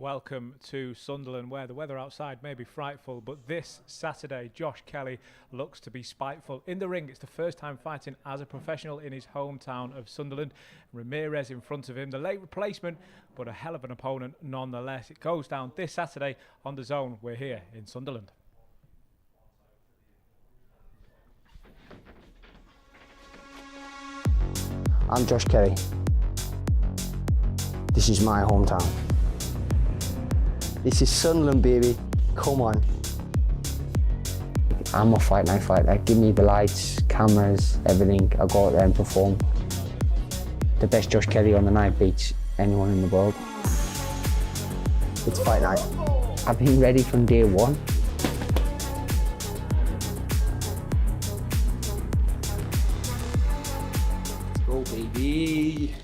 Welcome to Sunderland, where the weather outside may be frightful, but this Saturday, Josh Kelly looks to be spiteful. In the ring, it's the first time fighting as a professional in his hometown of Sunderland. Ramirez in front of him, the late replacement, but a hell of an opponent nonetheless. It goes down this Saturday on DAZN. We're here in Sunderland. I'm Josh Kelly. This is my hometown. This is Sunderland, baby. Come on. I'm a fight night fighter. Give me the lights, cameras, everything. I'll go out there and perform. The best Josh Kelly on the night beats anyone in the world. It's fight night. I've been ready from day one. Let's go, baby.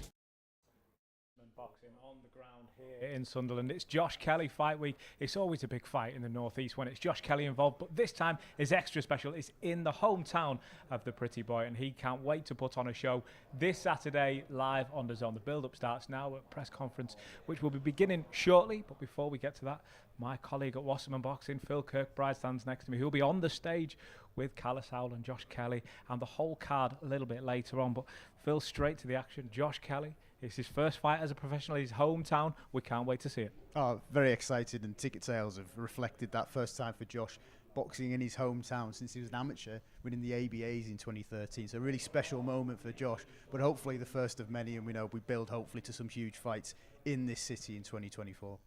Boxing on the ground here in Sunderland. It's Josh Kelly fight week. It's always a big fight in the northeast when it's Josh Kelly involved, but this time is extra special. It's in the hometown of the pretty boy, and he can't wait to put on a show this Saturday live on DAZN. The build-up starts now at press conference, which will be beginning shortly. But before we get to that, my colleague at Wasserman Boxing, Phil Kirkbride, stands next to me. He'll be on the stage with Callus Howell and Josh Kelly, and the whole card a little bit later on. But Phil, straight to the action. Josh Kelly, it's his first fight as a professional in his hometown. We can't wait to see it. Oh, very excited, and ticket sales have reflected that. First time for Josh boxing in his hometown since he was an amateur, winning the ABAs in 2013. So a really special moment for Josh, but hopefully the first of many, and we build hopefully to some huge fights in this city in 2024.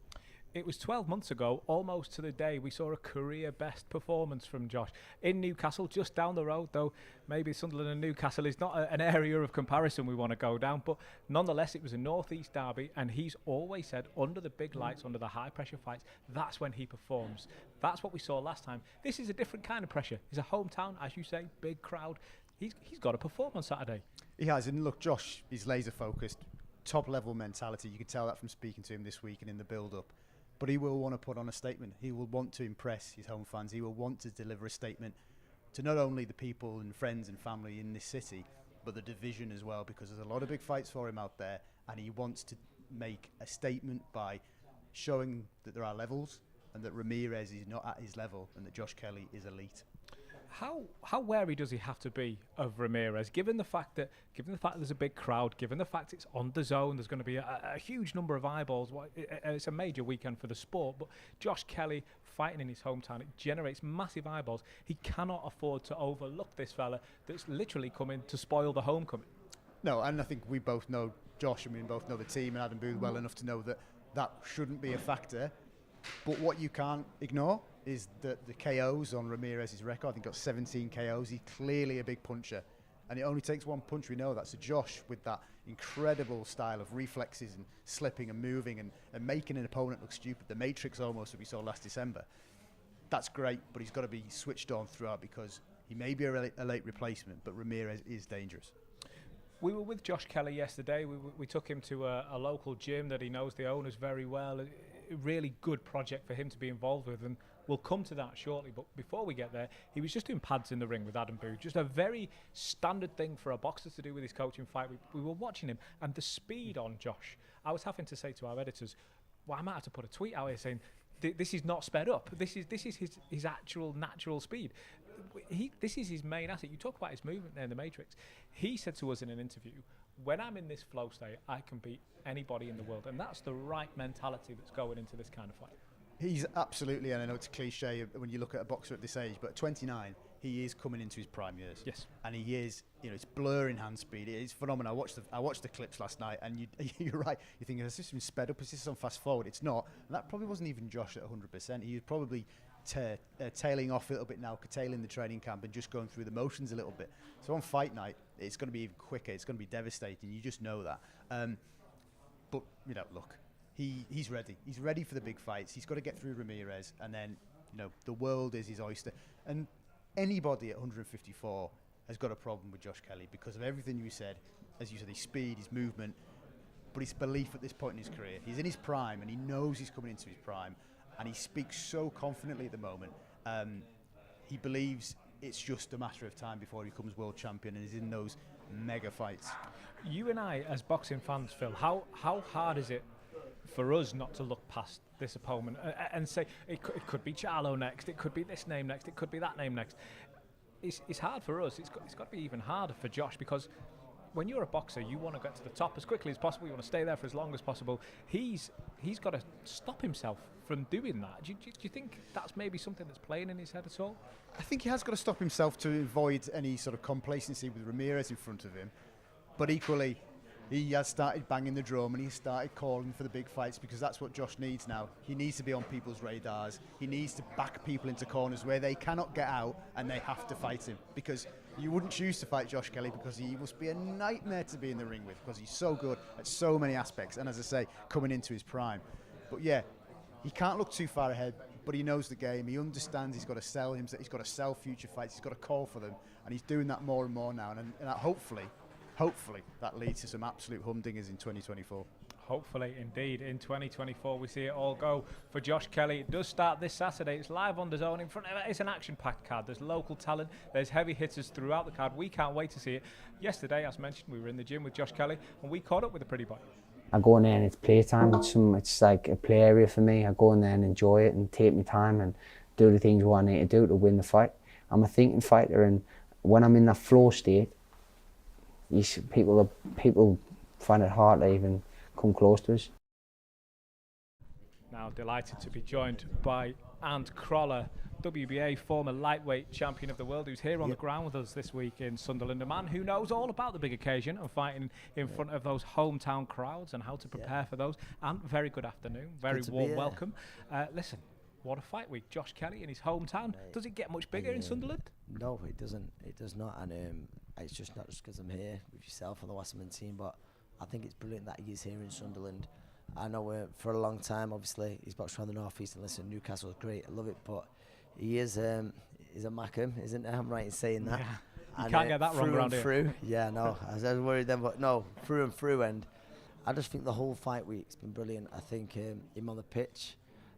It was 12 months ago, almost to the day, we saw a career best performance from Josh in Newcastle, just down the road, though maybe Sunderland and Newcastle is not an area of comparison we want to go down, but nonetheless it was a northeast derby, and he's always said under the big lights, under the high pressure fights, that's when he performs. That's what we saw last time. This is a different kind of pressure. He's a hometown, as you say, big crowd. He's got to perform on Saturday. He has, and look, Josh is laser focused, top level mentality. You can tell that from speaking to him this week and in the build up. But he will want to put on a statement. He will want to impress his home fans. He will want to deliver a statement to not only the people and friends and family in this city, but the division as well, because there's a lot of big fights for him out there, and he wants to make a statement by showing that there are levels and that Ramirez is not at his level and that Josh Kelly is elite. How wary does he have to be of Ramirez, given the fact that there's a big crowd, given the fact it's on DAZN, there's going to be a huge number of eyeballs. It's a major weekend for the sport, but Josh Kelly fighting in his hometown, it generates massive eyeballs. He cannot afford to overlook this fella that's literally coming to spoil the homecoming. No, and I think we both know Josh, and we both know the team and Adam Booth well enough to know that that shouldn't be a factor. But what you can't ignore is the KOs on Ramirez's record. I think got 17 KOs. He's clearly a big puncher, and it only takes one punch. We know that. So Josh, with that incredible style of reflexes and slipping and moving and making an opponent look stupid, the Matrix almost that we saw last December, that's great, but he's got to be switched on throughout, because he may be a late replacement, but Ramirez is dangerous. We were with Josh Kelly yesterday. We took him to a local gym that he knows the owners very well. A really good project for him to be involved with, and we'll come to that shortly. But before we get there, he was just doing pads in the ring with Adam Booth. Just a very standard thing for a boxer to do with his coaching fight. We were watching him, and the speed on Josh, I was having to say to our editors, well, I might have to put a tweet out here saying, this is not sped up. This is his actual natural speed. This is his main asset. You talk about his movement there in the Matrix. He said to us in an interview, when I'm in this flow state, I can beat anybody in the world. And that's the right mentality that's going into this kind of fight. He's absolutely, and I know it's a cliche when you look at a boxer at this age, but at 29, he is coming into his prime years. Yes. And he is, it's blurring hand speed. It is phenomenal. I watched the clips last night, and you're right. You think, has this been sped up? Is this on fast forward? It's not. And that probably wasn't even Josh at 100%. He was probably tailing off a little bit now, curtailing the training camp and just going through the motions a little bit. So on fight night, it's going to be even quicker. It's going to be devastating. You just know that. But, look. He's ready. He's ready for the big fights. He's got to get through Ramirez, and then the world is his oyster. And anybody at 154 has got a problem with Josh Kelly because of everything you said. As you said, his speed, his movement, but his belief at this point in his career. He's in his prime, and he knows he's coming into his prime, and he speaks so confidently at the moment. He believes it's just a matter of time before he becomes world champion and is in those mega fights. You and I, as boxing fans, Phil, how hard is it for us not to look past this opponent and say it could be Charlo next, it could be this name next, it could be that name next. It's hard for us. It's got to be even harder for Josh, because when you're a boxer, you want to get to the top as quickly as possible. You want to stay there for as long as possible. He's got to stop himself from doing that. Do you think that's maybe something that's playing in his head at all? I think he has got to stop himself to avoid any sort of complacency with Ramirez in front of him. But equally, he has started banging the drum and he started calling for the big fights, because that's what Josh needs now. He needs to be on people's radars. He needs to back people into corners where they cannot get out and they have to fight him. Because you wouldn't choose to fight Josh Kelly, because he must be a nightmare to be in the ring with, because he's so good at so many aspects. And as I say, coming into his prime. But yeah, he can't look too far ahead, but he knows the game. He understands he's got to sell him. He's got to sell future fights. He's got to call for them. And he's doing that more and more now. And that hopefully that leads to some absolute humdingers in 2024. Hopefully, indeed. In 2024, we see it all go for Josh Kelly. It does start this Saturday. It's live on DAZN. In front of it, it's an action-packed card. There's local talent. There's heavy hitters throughout the card. We can't wait to see it. Yesterday, as mentioned, we were in the gym with Josh Kelly, and we caught up with the pretty boy. I go in there and it's playtime. It's like a play area for me. I go in there and enjoy it and take my time and do the things what I need to do to win the fight. I'm a thinking fighter, and when I'm in that flow state, people find it hard to even come close to us. Now delighted to be joined by Ant Crawler, WBA former lightweight champion of the world, who's here on the ground with us this week in Sunderland, a man who knows all about the big occasion and fighting in front of those hometown crowds and how to prepare for those. And very good afternoon, very warm welcome. Listen, what a fight week. Josh Kelly in his hometown. Does it get much bigger in Sunderland? No, it doesn't. It does not. And it's just not just because I'm here with yourself and the Wasserman team, but I think it's brilliant that he is here in Sunderland. I know for a long time, obviously, he's boxed around the North East, and listen, Newcastle's great, I love it, but he is he's a Mackham, isn't he? I'm right in saying that. Yeah. You can't get that wrong around here. Through. Yeah, no, I was worried then, but no, through and through, and I just think the whole fight week's been brilliant. I think him on the pitch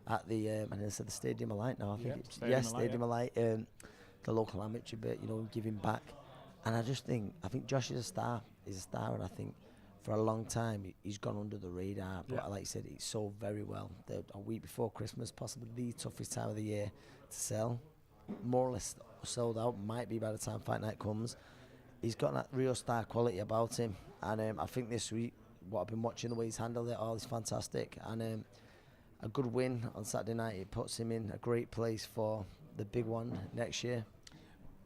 at the, and I said the Stadium of Light now, I think Stadium of Light, the local amateur bit, giving back. And I think Josh is a star. He's a star, and I think for a long time he's gone under the radar. But like I said, he sold very well. A week before Christmas, possibly the toughest time of the year to sell. More or less sold out. Might be by the time fight night comes. He's got that real star quality about him, and I think this week, what I've been watching, the way he's handled it all is fantastic. And a good win on Saturday night, it puts him in a great place for the big one next year.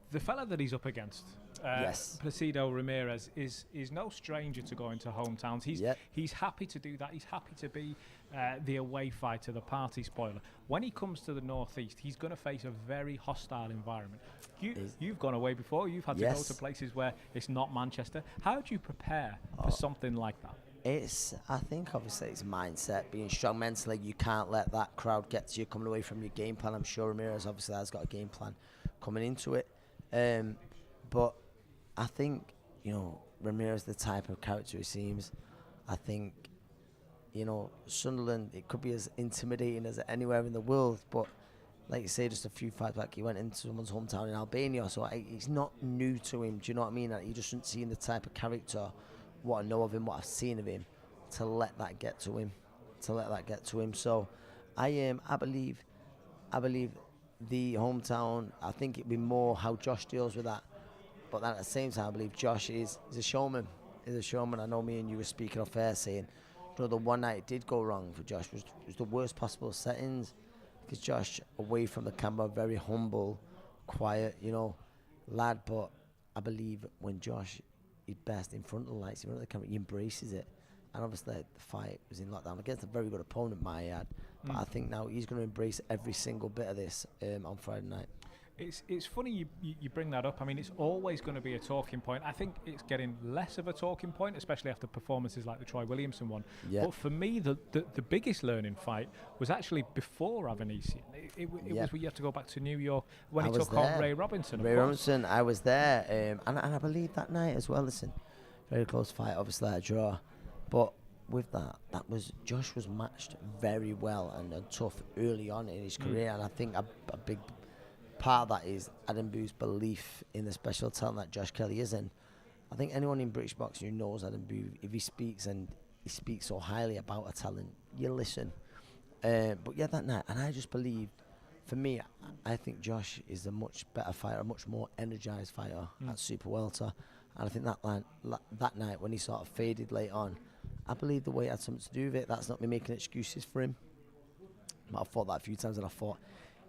The fella that he's up against, Placido Ramirez, is no stranger to going to hometowns. He's happy to do that. He's happy to be the away fighter, the party spoiler. When he comes to the Northeast, he's going to face a very hostile environment. You've gone away before. You've had to go to places where it's not Manchester. How do you prepare for something like that? I think obviously it's mindset, being strong mentally. You can't let that crowd get to you coming away from your game plan. I'm sure Ramirez obviously has got a game plan coming into it. But I think, Ramirez, the type of character he seems, I think, Sunderland, it could be as intimidating as anywhere in the world, but like you say, just a few fights back, he went into someone's hometown in Albania, so it's not new to him, do you know what I mean? He just isn't seeing the type of character, what I know of him, what I've seen of him, to let that get to him. So I believe the hometown, I think it'd be more how Josh deals with that. But then at the same time, I believe Josh is a showman. I know me and you were speaking off air saying, the one night it did go wrong for Josh was the worst possible settings. Because Josh, away from the camera, very humble, quiet, lad. But I believe when Josh is best in front of the lights, in front of the camera, he embraces it. And obviously the fight was in lockdown against a very good opponent, Maya. But I think now he's going to embrace every single bit of this on Friday night. It's funny you bring that up. I mean, it's always going to be a talking point. I think it's getting less of a talking point, especially after performances like the Troy Williamson one. But for me, the biggest learning fight was actually before Avanesian. It was where you have to go back to New York when he took on Ray Robinson. Ray Robinson, I was there. And I believe that night as well, listen, very close fight, obviously a draw. But with that was Josh was matched very well and tough early on in his career, and I think a big part of that is Adam Boo's belief in the special talent that Josh Kelly is in. I think anyone in British boxing who knows Adam Boo, if he speaks and he speaks so highly about a talent. You listen. But yeah, that night, and I just believed, for me, I think Josh is a much better fighter, a much more energised fighter at Super Welter. And I think that night, when he sort of faded late on, I believe the weight had something to do with it. That's not me making excuses for him. But I've thought that a few times, and I thought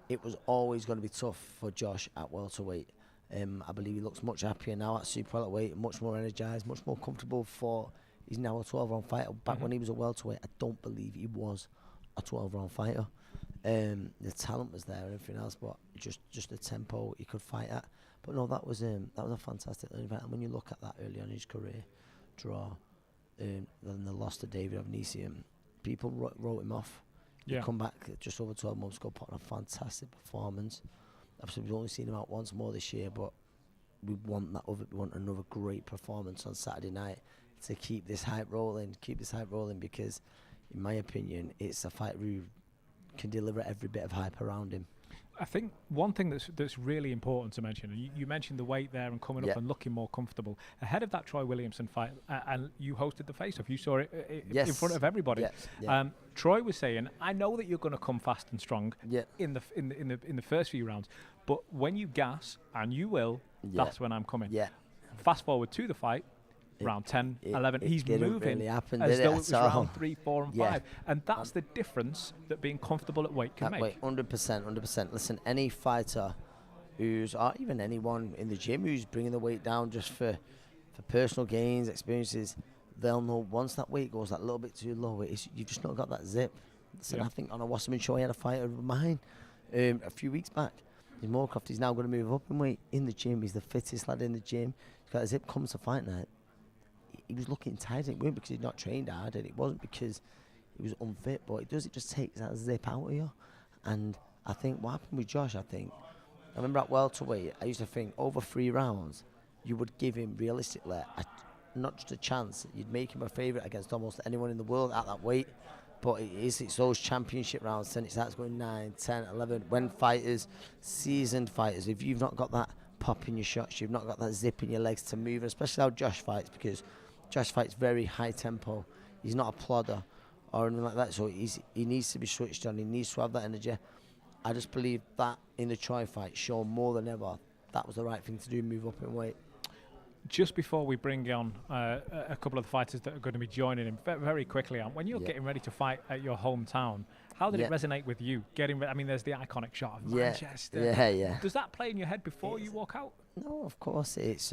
it was always going to be tough for Josh at welterweight. I believe he looks much happier now at super welterweight, much more energised, much more comfortable for. He's now a 12-round fighter. Back when he was a welterweight, I don't believe he was a 12-round fighter. The talent was there and everything else, but just the tempo he could fight at. But no, that was a fantastic event. And when you look at that early on in his career, draw, then the loss to David Avnisian, people wrote him off. Yeah. He come back just over 12 months ago, put on a fantastic performance. Obviously, we've only seen him out once more this year, but we want another great performance on Saturday night to keep this hype rolling, because, in my opinion, it's a fighter who can deliver every bit of hype around him. I think one thing that's really important to mention, and you mentioned the weight there and coming up and looking more comfortable. Ahead of that Troy Williamson fight, and you hosted the face-off, you saw it in front of everybody. Troy was saying, I know that you're going to come fast and strong in the first few rounds, but when you gas, and you will, that's when I'm coming. Fast forward to the fight, round 10, 11, he's moving really happen, as though it was round round 3, 4 and 5. And that's the difference that being comfortable at weight can make. 100%. Listen, any fighter or even anyone in the gym who's bringing the weight down just for personal gains, experiences, they'll know once that weight goes that little bit too low, you've just not got that zip. Listen, I think on a Wasserman show, he had a fighter of mine a few weeks back. In Moorcroft, he's now going to move up in weight in the gym. He's the fittest lad in the gym. He's got a zip, comes to fight night. He was looking tight. It wasn't because he'd not trained hard, and it wasn't because he was unfit, but it just takes that zip out of you. And I think what happened with Josh, I remember at welterweight, I used to think over 3 rounds, you would give him realistically not just a chance, you'd make him a favourite against almost anyone in the world at that weight. But it's those championship rounds, then it starts going 9, 10, 11. When fighters, seasoned fighters, if you've not got that pop in your shots, you've not got that zip in your legs to move, especially how Josh fights, because Josh fights very high tempo. He's not a plodder or anything like that, so he needs to be switched on. He needs to have that energy. I just believe that in the Troy fight, shown more than ever, that was the right thing to do, move up in weight. Just before we bring on a couple of the fighters that are going to be joining him, very quickly, when you're getting ready to fight at your hometown, how did it resonate with you? There's the iconic shot of Manchester. Does that play in your head before you walk out? No, of course. It's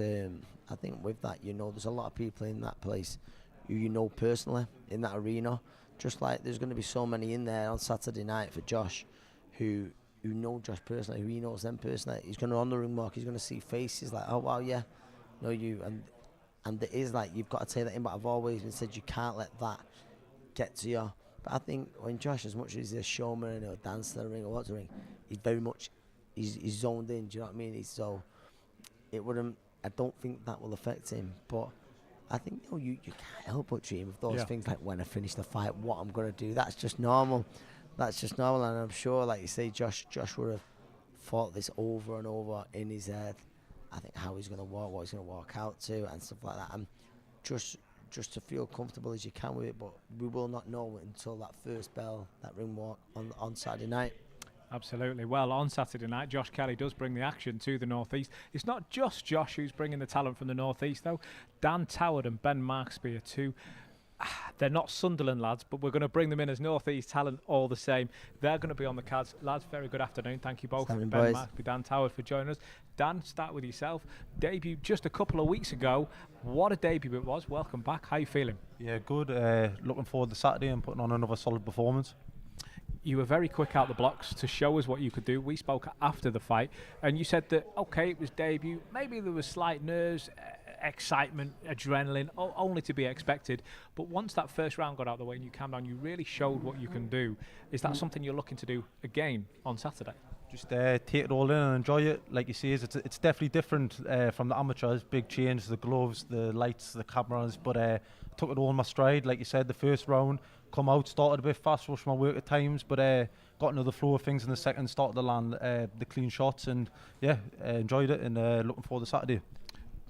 I think with that, there's a lot of people in that place who you know personally in that arena. Just like there's going to be so many in there on Saturday night for Josh who know Josh personally, who he knows them personally. He's going to on the ring walk. He's going to see faces like, oh wow, yeah, know you, and it is like you've got to take that in. But I've always been said you can't let that get to you. But I think when Josh, as much as he's a showman and he'll dance to the ring or what's the ring, he's very much he's zoned in. Do you know what I mean? It wouldn't. I don't think that will affect him. But I think you can't help but dream of those things like when I finish the fight, what I'm going to do. That's just normal. And I'm sure, like you say, Josh would have thought this over and over in his head. I think how he's going to walk, what he's going to walk out to, and stuff like that. And just to feel comfortable as you can with it. But we will not know until that first bell, that ring walk on Saturday night. Absolutely. Well, on Saturday night, Josh Kelly does bring the action to the North East. It's not just Josh who's bringing the talent from the North East, though. Dan Toward and Ben Marksby are two. They're not Sunderland lads, but we're going to bring them in as North East talent all the same. They're going to be on the cards. Lads, very good afternoon. Thank you both, Ben Marksby, Dan Toward, for joining us. Dan, start with yourself. Debut just a couple of weeks ago. What a debut it was. Welcome back. How are you feeling? Yeah, good. Looking forward to Saturday and putting on another solid performance. You were very quick out the blocks to show us what you could do. We spoke after the fight, and you said that, okay, it was debut. Maybe there was slight nerves, excitement, adrenaline, only to be expected. But once that first round got out of the way and you calmed down, you really showed what you can do. Is that something you're looking to do again on Saturday? Just take it all in and enjoy it. Like you say, it's definitely different from the amateurs. Big change, the gloves, the lights, the cameras. But took it all in my stride. Like you said, the first round, come out, started a bit fast, rushed my work at times, but got into the flow of things in the second, started to land the clean shots, and enjoyed it, and looking forward to Saturday.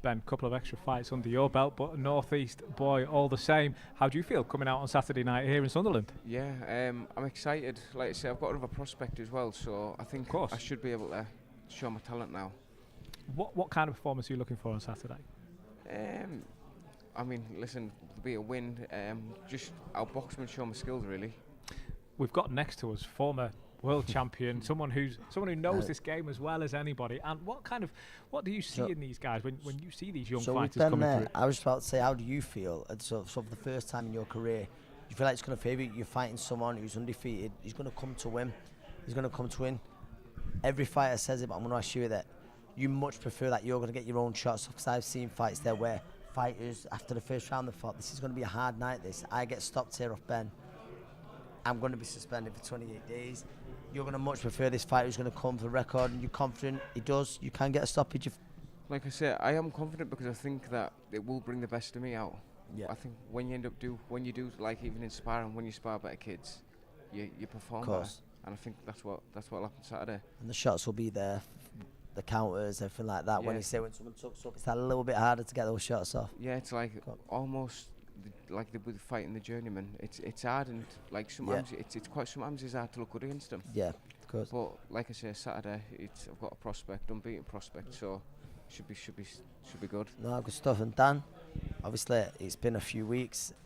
Ben, a couple of extra fights under your belt, but a Northeast boy all the same. How do you feel coming out on Saturday night here in Sunderland? Yeah, I'm excited. Like I say, I've got another prospect as well, so I think I should be able to show my talent now. What kind of performance are you looking for on Saturday? I mean, listen, to be a win, just outbox and show my skills, really. We've got next to us former world champion, someone who knows this game as well as anybody. And what do you see in these guys when you see these young fighters coming through? I was about to say, how do you feel? And so for the first time in your career, you feel like it's going to favour you? You're fighting someone who's undefeated. He's going to come to win. He's going to come to win. Every fighter says it, but I'm going to assure you that you much prefer that you're going to get your own shots. Because I've seen fights there where fighters, after the first round, they thought, this is going to be a hard night, I get stopped here off Ben. I'm going to be suspended for 28 days. You're going to much prefer this fighter who's going to come for the record, and you're confident he does. You can get a stoppage. Like I said, I am confident because I think that it will bring the best of me out. Yeah. I think when you like even in sparring, when you spar better kids, you perform better. And I think that's what will happen Saturday. And the shots will be there, the counters, everything like that. When when someone tucks up, it's a little bit harder to get those shots off. Yeah, it's like almost like with fighting the journeyman. It's hard, and like sometimes sometimes it's hard to look good against them. Yeah, of course. But like I say, Saturday, I've got a prospect, unbeaten prospect, so should be good. No, good stuff. And Dan, obviously it's been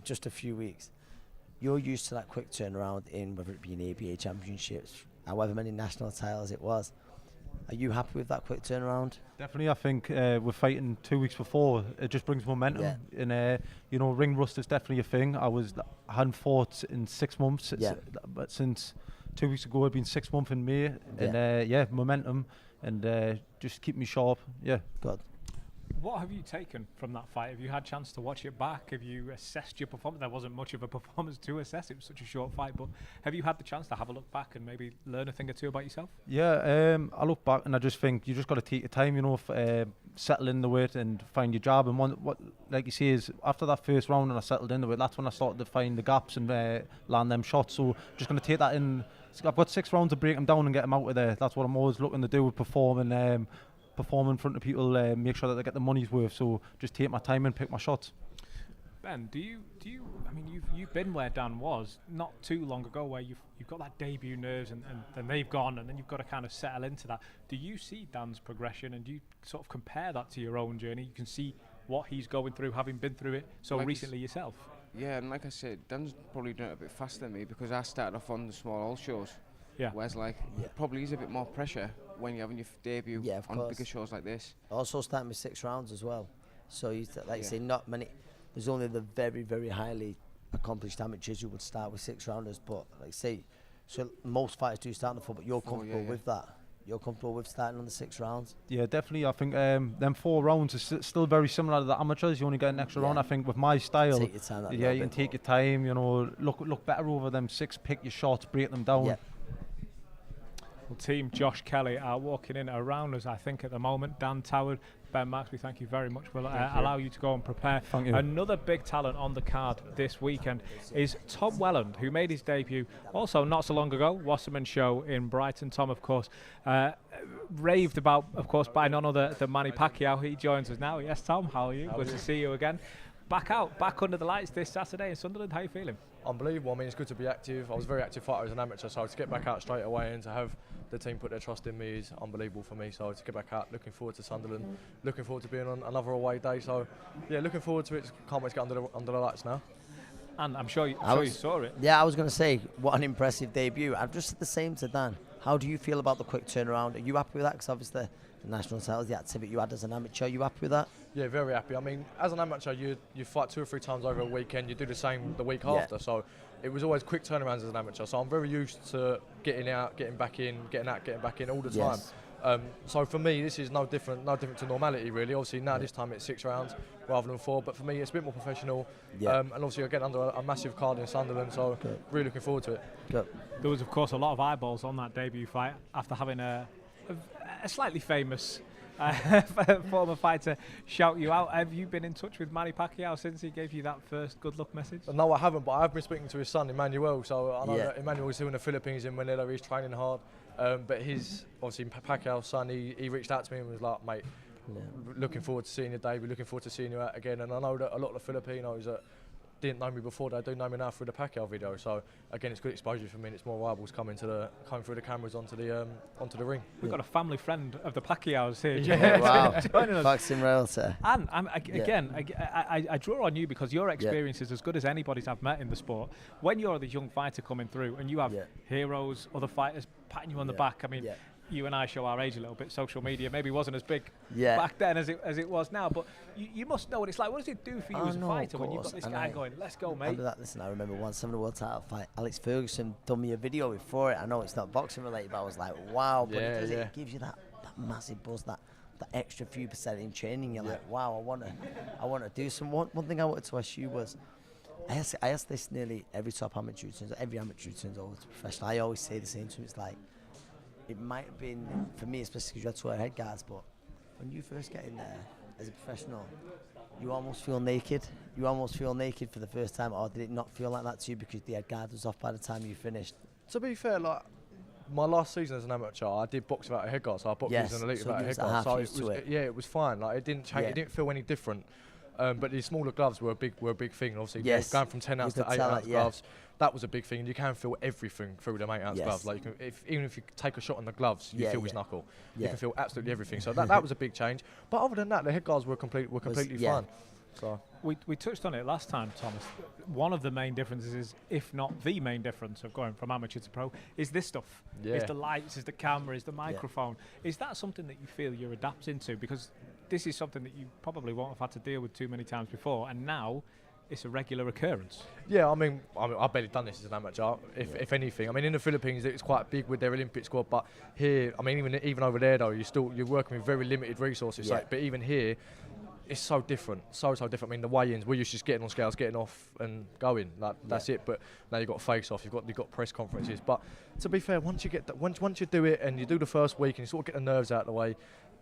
just a few weeks. You're used to that quick turnaround in whether it be in ABA championships, however many national titles it was. Are you happy with that quick turnaround? Definitely. I think we're fighting 2 weeks before. It just brings momentum. Yeah. And ring rust is definitely a thing. I hadn't fought in 6 months. But since 2 weeks ago, it'd been 6 months in May. And momentum and just keep me sharp. Yeah. Good. What have you taken from that fight? Have you had a chance to watch it back? Have you assessed your performance? There wasn't much of a performance to assess. It was such a short fight. But have you had the chance to have a look back and maybe learn a thing or two about yourself? Yeah, I look back and I just think you just got to take your time, settle into it and find your job. And what like you say is after that first round and I settled into it, that's when I started to find the gaps and land them shots. So just going to take that in. I've got 6 rounds to break them down and get them out of there. That's what I'm always looking to do, perform in front of people, make sure that they get the money's worth. So just take my time and pick my shots. Ben, do you? I mean, you've been where Dan was not too long ago, where you've got that debut nerves, and then they've gone, and then you've got to kind of settle into that. Do you see Dan's progression, and do you sort of compare that to your own journey? You can see what he's going through, having been through it so recently yourself. Yeah, and like I said, Dan's probably done it a bit faster than me because I started off on the small hall shows. Yeah. Whereas probably is a bit more pressure when you're having your debut on bigger shows like this. Also starting with 6 rounds as well. So you say not many. There's only the very, very highly accomplished amateurs who would start with 6 rounders. But like say, so most fighters do start on the 4, but you're comfortable with that. You're comfortable with starting on the 6 rounds. Yeah, definitely. I think them 4 rounds is still very similar to the amateurs. You only get an extra round. I think with my style, take your time, you can take your time. Look better over them 6. Pick your shots, break them down. Yeah. Well, Team Josh Kelly are walking in around us, I think, at the moment. Dan Toward, Ben Maxby, thank you very much. We'll allow you to go and prepare. Another big talent on the card this weekend is Tom Welland, who made his debut also not so long ago, Wasserman Show in Brighton. Tom, of course, raved about, of course, by none other than Manny Pacquiao. He joins us now. Yes, Tom, how are you? Good to see you again. Back under the lights this Saturday in Sunderland. How are you feeling? Unbelievable. I mean, it's good to be active. I was a very active fighter as an amateur, so to get back out straight away and to have the team put their trust in me is unbelievable for me. So to get back out, looking forward to Sunderland, looking forward to being on another away day. So yeah, looking forward to it. Can't wait to get under the lights now. And I'm sure you saw it. Yeah, I was going to say, what an impressive debut. I'm just the same to Dan. How do you feel about the quick turnaround? Are you happy with that? Because obviously the national titles, the activity you had as an amateur, are you happy with that? Yeah, very happy. I mean, as an amateur, you fight 2 or 3 times over a weekend. You do the same the week after. So it was always quick turnarounds as an amateur. So I'm very used to getting out, getting back in, getting out, getting back in all the time. So for me, this is no different to normality, really. Obviously, now this time it's 6 rounds rather than 4. But for me, it's a bit more professional. And obviously, I get under a massive card in Sunderland. So really looking forward to it. There was, of course, a lot of eyeballs on that debut fight after having a slightly famous former fighter shout you out. Have you been in touch with Manny Pacquiao since he gave you that first good luck message? No, I haven't, but I've been speaking to his son, Emmanuel. So I know that Emmanuel is still in the Philippines in Manila. He's training hard. But his, obviously, Pacquiao's son, he reached out to me and was like, mate, Looking forward to seeing you, David. Looking forward to seeing you out again. And I know that a lot of the Filipinos that didn't know me before, they do know me now through the Pacquiao video. So again, it's good exposure for me. And it's more rivals coming through the cameras onto the ring. We've got a family friend of the Pacquiaos here. Yeah, wow. Joining us. Boxing royalty. And I draw on you because your experience is as good as anybody's I've met in the sport. When you're the young fighter coming through and you have heroes, other fighters patting you on the back. I mean, you and I show our age a little bit. Social media maybe wasn't as big back then as it was now, but you must know what it's like. What does it do for you as a fighter when you've got this guy going, let's go, mate? I remember once having a world title fight. Alex Ferguson done me a video before it. I know it's not boxing related, but I was like, wow. But it gives you that massive buzz, that extra few percent in training. You're like, wow, I want to do some. One thing I wanted to ask you was, I ask this nearly every top amateur, every amateur turns over to professional. I always say the same to him. It's like, it might have been, for me especially because you had to wear head guards, but when you first get in there as a professional, you almost feel naked. You almost feel naked for the first time, or did it not feel like that to you because the head guard was off by the time you finished? To be fair, like, my last season as an amateur, I did box without a head guard, so I boxed as an elite without a head guard. So it was fine. Like, it didn't change. It didn't feel any different. But the smaller gloves were a big thing. Obviously, going from 10 ounce to 8 ounce gloves, that was a big thing. And you can feel everything through them 8 ounce gloves. Like, even if you take a shot on the gloves, you feel his knuckle. You can feel absolutely everything. So that was a big change. But other than that, the head guards were completely fine. So we touched on it last time, Thomas. One of the main differences is, if not the main difference of going from amateur to pro, is this stuff. Is the lights, is the camera, is the microphone. Is that something that you feel you're adapting to? Because this is something that you probably won't have had to deal with too many times before, and now it's a regular occurrence. Yeah, I mean, I've barely done this as an amateur, if anything. I mean, in the Philippines, it's quite big with their Olympic squad, but here, I mean, even over there, though, you're working with very limited resources. But even here, it's so different, so different. I mean, the weigh-ins, we're used to just getting on scales, getting off and going. That's it. But now you've got face-off, you've got press conferences. But to be fair, once you do it and you do the first week and you sort of get the nerves out of the way,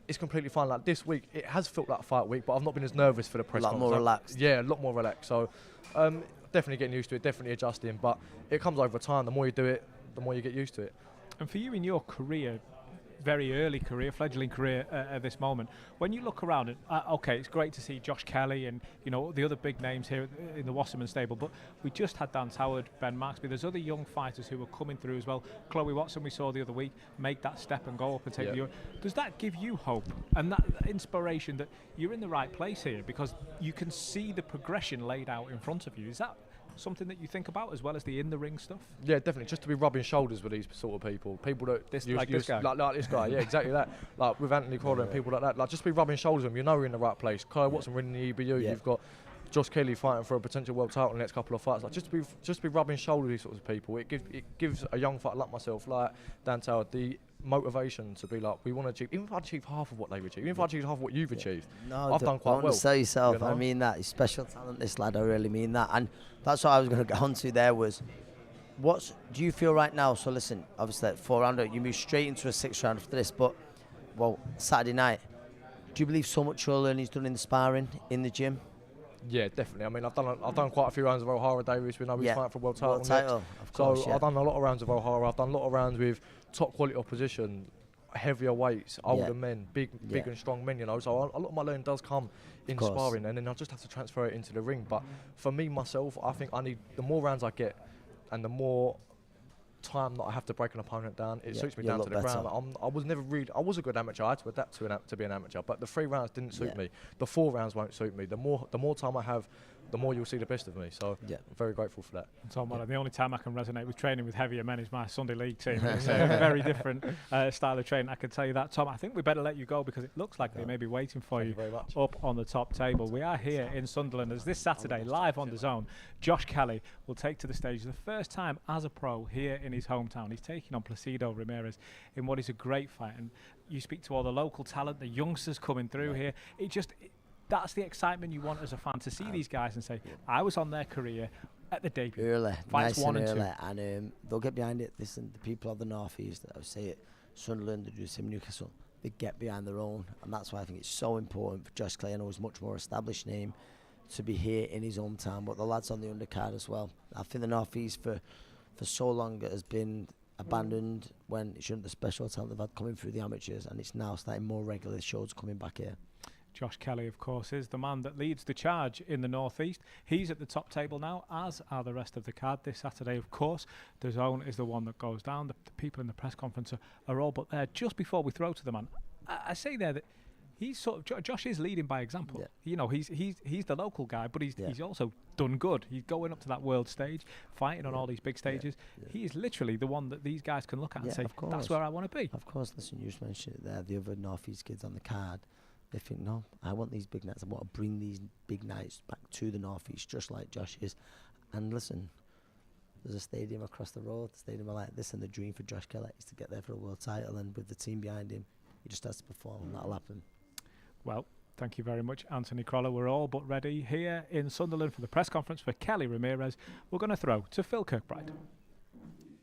it's completely fine. Like this week, it has felt like fight week, but I've not been as nervous for the press conference. A lot more relaxed. Yeah, a lot more relaxed. So definitely getting used to it, definitely adjusting. But it comes over time. The more you do it, the more you get used to it. And for you in your career, very early career, fledgling career at this moment, when you look around, okay, it's great to see Josh Kelly and the other big names here in the Wasserman stable, but we just had Dan Howard, Ben Maxby. There's other young fighters who are coming through as well. Chloe Watson, we saw the other week, make that step and go up and take the. Does that give you hope and that inspiration that you're in the right place here, because you can see the progression laid out in front of you? Is that something that you think about as well as the in-the-ring stuff? Yeah, definitely. Just to be rubbing shoulders with these sort of people that this guy, like this guy. Yeah, exactly that. Like with Anthony Corder and people like that. Like just be rubbing shoulders with them. You know you're in the right place. Chloe Watson winning the EBU. You've got Josh Kelly fighting for a potential world title in the next couple of fights. Like just be rubbing shoulders with these sorts of people. It gives a young fighter like myself, like Dan Howard, the motivation to be like, we want to achieve, even if I achieve half of what they've achieved, even if I achieve half of what you've achieved, I've done quite well. Don't sell yourself. I mean that. He's special talent, this lad. I really mean that. And that's what I was going to get onto there was, what do you feel right now? So listen, obviously at 4-rounder, you move straight into a 6th round after this, but, well, Saturday night, do you believe so much your learning's done in the sparring, in the gym? Yeah, definitely. I mean, I've done quite a few rounds of O'Hara Davis when I was fighting for world title. Of course, so I've done a lot of rounds of O'Hara. I've done a lot of rounds with top quality opposition, heavier weights, older men, big and strong men. So a lot of my learning does come in sparring, and then I just have to transfer it into the ring. But for me myself, I think I need the more rounds I get, and the more time that I have to break an opponent down, it suits me down to the ground. I was a good amateur. I had to adapt to be an amateur, but the 3 rounds didn't suit me. The 4 rounds won't suit me. The more time I have, the more you'll see the best of me. So I'm very grateful for that. Tom, the only time I can resonate with training with heavier men is my Sunday League team. It's a very different style of training, I can tell you that. Tom, I think we better let you go because it looks like they may be waiting for you up on the top table. We are here in Sunderland as this Saturday, live on DAZN, Josh Kelly will take to the stage the first time as a pro here in his hometown. He's taking on Placido Ramirez in what is a great fight. And you speak to all the local talent, the youngsters coming through here. That's the excitement you want as a fan, to see these guys and say, I was on their career at the debut. Early, fights nice 1 and and early. 2. And they'll get behind it. Listen, the people of the North East, I would say it, Sunderland, they do the same, Newcastle, they get behind their own. And that's why I think it's so important for Josh Kelly, I know he's a much more established name, to be here in his hometown. But the lads on the undercard as well. I think the North East for so long has been abandoned when it shouldn't. The special talent they've had coming through the amateurs, and it's now starting more regular shows coming back here. Josh Kelly, of course, is the man that leads the charge in the Northeast. He's at the top table now, as are the rest of the card. This Saturday, of course, DAZN is the one that goes down. The people in the press conference are all but there. Just before we throw to the man, I say there that he's sort of Josh is leading by example. Yeah. You know, he's the local guy, but he's also done good. He's going up to that world stage, fighting on all these big stages. He is literally the one that these guys can look at and say, that's where I want to be. Of course, listen, you just mentioned it there. The other Northeast kids on the card, they think, no, I want these big nights. I want to bring these big nights back to the Northeast, just like Josh is. And listen, there's a stadium across the road, a stadium like this, and the dream for Josh Kelly is to get there for a world title. And with the team behind him, he just has to perform, and that'll happen. Well, thank you very much, Anthony Crolla. We're all but ready here in Sunderland for the press conference for Kelly Ramirez. We're going to throw to Phil Kirkbride.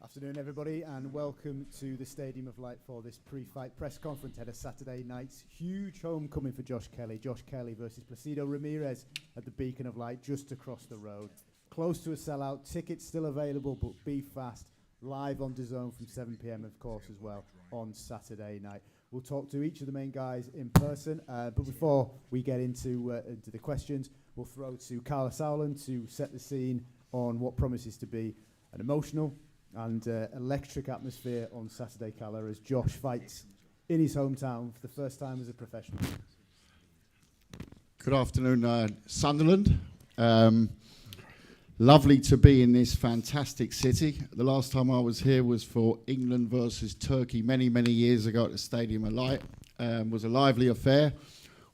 Afternoon, everybody, and welcome to the Stadium of Light for this pre-fight press conference ahead of Saturday night's huge homecoming for Josh Kelly. Josh Kelly versus Placido Ramirez at the Beacon of Light just across the road. Close to a sellout, tickets still available, but be fast. Live on DAZN from 7 p.m, of course, as well, on Saturday night. We'll talk to each of the main guys in person, but before we get into the questions, we'll throw to Carla Sowland to set the scene on what promises to be an emotional and electric atmosphere on Saturday, Carla, as Josh fights in his hometown for the first time as a professional. Good afternoon, Sunderland. Lovely to be in this fantastic city. The last time I was here was for England versus Turkey many, many years ago at the Stadium of Light. Was a lively affair.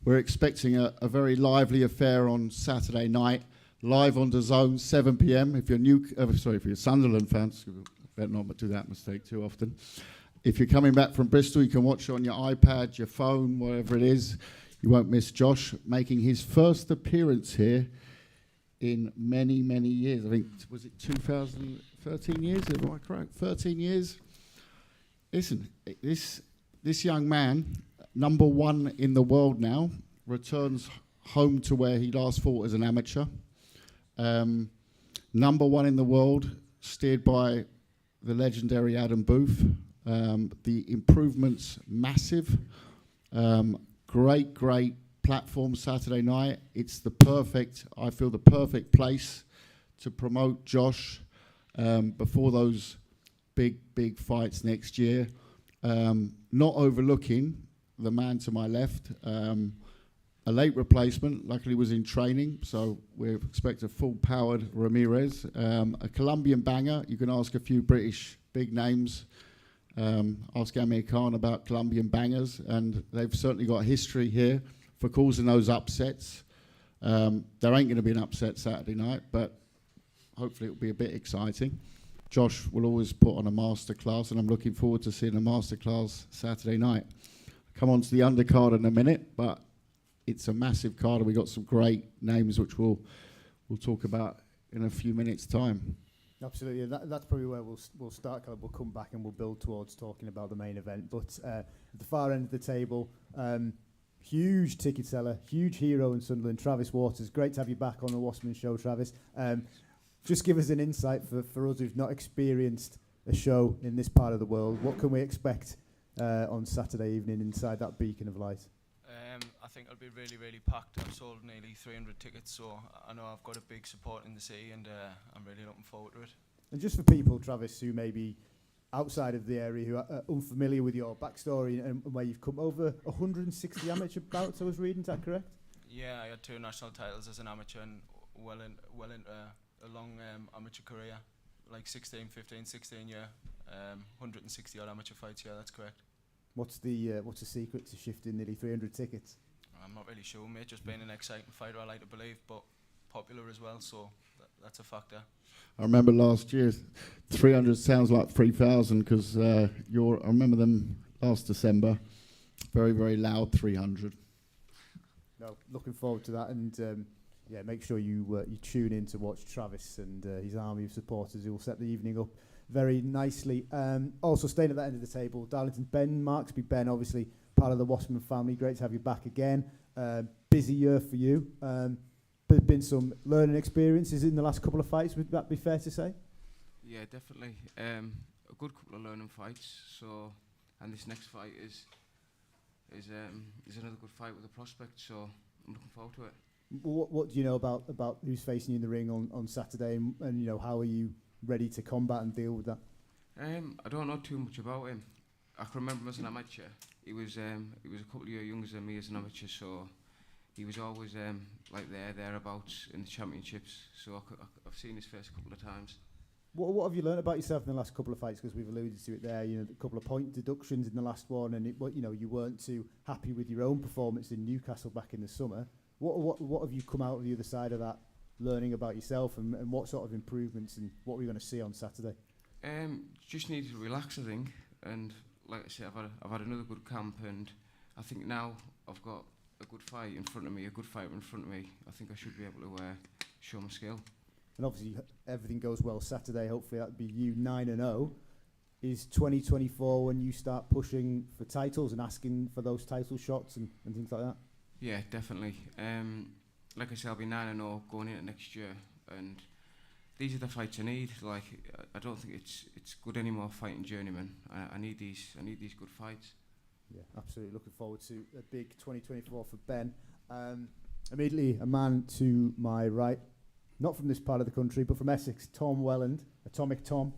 We're expecting a very lively affair on Saturday night, live on DAZN, 7 p.m. If you're Sunderland fans, better not do that mistake too often. If you're coming back from Bristol, you can watch it on your iPad, your phone, whatever it is. You won't miss Josh making his first appearance here in many, many years. I think, was it 2013 years? Am I correct? 13 years? Listen, this young man, number one in the world now, returns home to where he last fought as an amateur. Number one in the world, steered by the legendary Adam Booth. The improvements massive. Great platform Saturday night. It's the perfect place to promote Josh before those big fights next year. Not overlooking the man to my left, a late replacement, luckily was in training, so we expect a full-powered Ramirez. A Colombian banger. You can ask a few British big names. Ask Amir Khan about Colombian bangers, and they've certainly got history here for causing those upsets. There ain't going to be an upset Saturday night, but hopefully it'll be a bit exciting. Josh will always put on a masterclass, and I'm looking forward to seeing a masterclass Saturday night. Come on to the undercard in a minute, but it's a massive card, and we've got some great names which we'll talk about in a few minutes' time. Absolutely, that's probably where we'll start. We'll come back and we'll build towards talking about the main event. But at the far end of the table, huge ticket seller, huge hero in Sunderland, Travis Waters. Great to have you back on the Wasserman Show, Travis. Just give us an insight for us who've not experienced a show in this part of the world. What can we expect on Saturday evening inside that beacon of light? I think it'll be really, really packed. I've sold nearly 300 tickets, so I know I've got a big support in the city, and I'm really looking forward to it. And just for people, Travis, who may be outside of the area, who are unfamiliar with your backstory and where you've come, over 160 amateur bouts, I was reading, is that correct? Yeah, I had 2 national titles as an amateur and well into a long amateur career, like 16 year, 160 odd amateur fights. Yeah, that's correct. What's the secret to shifting nearly 300 tickets? I'm not really sure, mate. Just being an exciting fighter, I like to believe, but popular as well, so that's a factor. I remember last year, 300 sounds like 3,000 because I remember them last December. Very, very loud 300. No, looking forward to that, and make sure you tune in to watch Travis and his army of supporters who will set the evening up very nicely. Also staying at that end of the table, Darlington Ben Marksby. Ben, obviously part of the Wasserman family. Great to have you back again. Busy year for you. But been some learning experiences in the last couple of fights. Would that be fair to say? Yeah, definitely. good couple of learning fights. So, and this next fight is another good fight with a prospect. So I'm looking forward to it. What do you know about who's facing you in the ring on Saturday, and how are you ready to combat and deal with that? I don't know too much about him. I can remember him as an amateur. He was a couple of years younger than me as an amateur, so he was always like thereabouts in the championships. So I've seen his face a couple of times. What have you learned about yourself in the last couple of fights? Because we've alluded to it there. A couple of point deductions in the last one, and you weren't too happy with your own performance in Newcastle back in the summer. What have you come out of the other side of that, learning about yourself, and what sort of improvements, and what we're going to see on Saturday? Just need to relax, I think, and like I said, I've had another good camp, and I think now I've got a good fight in front of me, a good fighter in front of me. I think I should be able to show my skill. And obviously, everything goes well Saturday. Hopefully, that'd be you 9-0. Is 2024 when you start pushing for titles and asking for those title shots and things like that? Yeah, definitely. Like I said, I'll be 9-0 going into next year, and these are the fights I need. Like, I don't think it's good anymore fighting journeyman. I need these good fights. Yeah, absolutely. Looking forward to a big 2024 for Ben. Immediately, a man to my right, not from this part of the country, but from Essex, Tom Welland, Atomic Tom.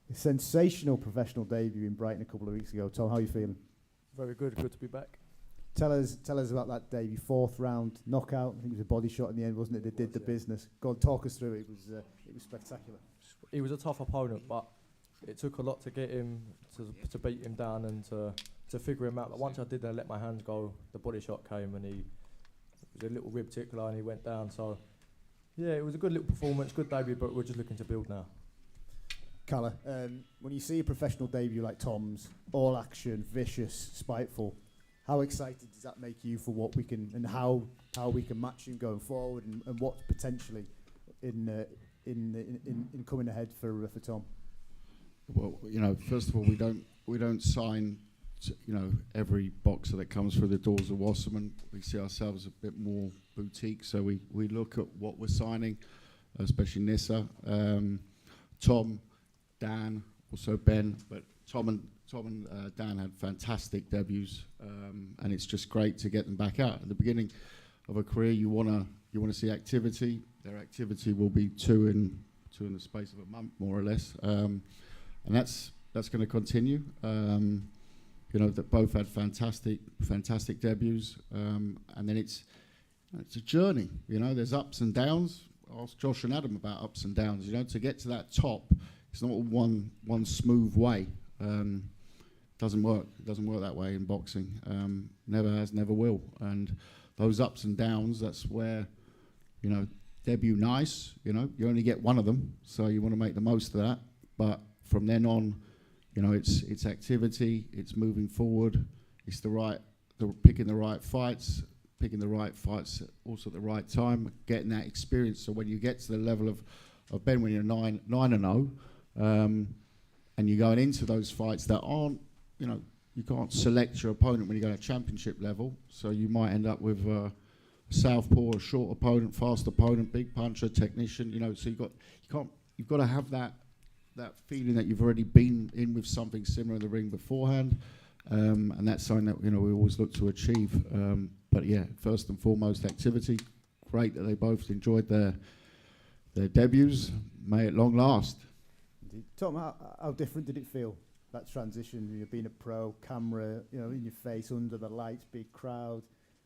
A sensational professional debut in Brighton a couple of weeks ago. Tom, how are you feeling? Very good. Good to be back. Tell us about that debut. 4th round knockout. I think it was a body shot in the end, wasn't it? They did the business. Go on, talk us through it. It was spectacular. He was a tough opponent, but it took a lot to get him to beat him down and to figure him out. But once I did let my hands go, the body shot came, and it was a little rib tickler, and he went down. So yeah, it was a good little performance, good debut, but we're just looking to build now. Calla, when you see a professional debut like Tom's, all action, vicious, spiteful, how excited does that make you for what we can and how we can match him going forward, and what's potentially in coming ahead for Tom? Well, first of all, we don't sign every boxer that comes through the doors of Wasserman. We see ourselves a bit more boutique, so we look at what we're signing, especially Nissa, Tom, Dan, also Ben, but Tom and Dan had fantastic debuts, and it's just great to get them back out. At the beginning of a career, you want to see activity. Their activity will be two in the space of a month, more or less, and that's going to continue. That both had fantastic debuts, and then it's a journey. There's ups and downs. Ask Josh and Adam about ups and downs. To get to that top, it's not one smooth way. Doesn't work. It doesn't work that way in boxing. Never has, never will. And those ups and downs, that's where, debut nice. You only get one of them, so you want to make the most of that. But from then on, it's activity. It's moving forward. It's picking the right fights also at the right time, getting that experience. So when you get to the level of Ben, when you're 9-0, and you're going into those fights that aren't, you can't select your opponent when you go to championship level. So you might end up with a southpaw, a short opponent, fast opponent, big puncher, technician. So you've got to have that feeling that you've already been in with something similar in the ring beforehand, and that's something that we always look to achieve. But yeah, first and foremost, activity. Great that they both enjoyed their debuts. May it long last. Indeed. Tom, how different did it feel, that transition? Being a pro, camera, in your face, under the lights, big crowd.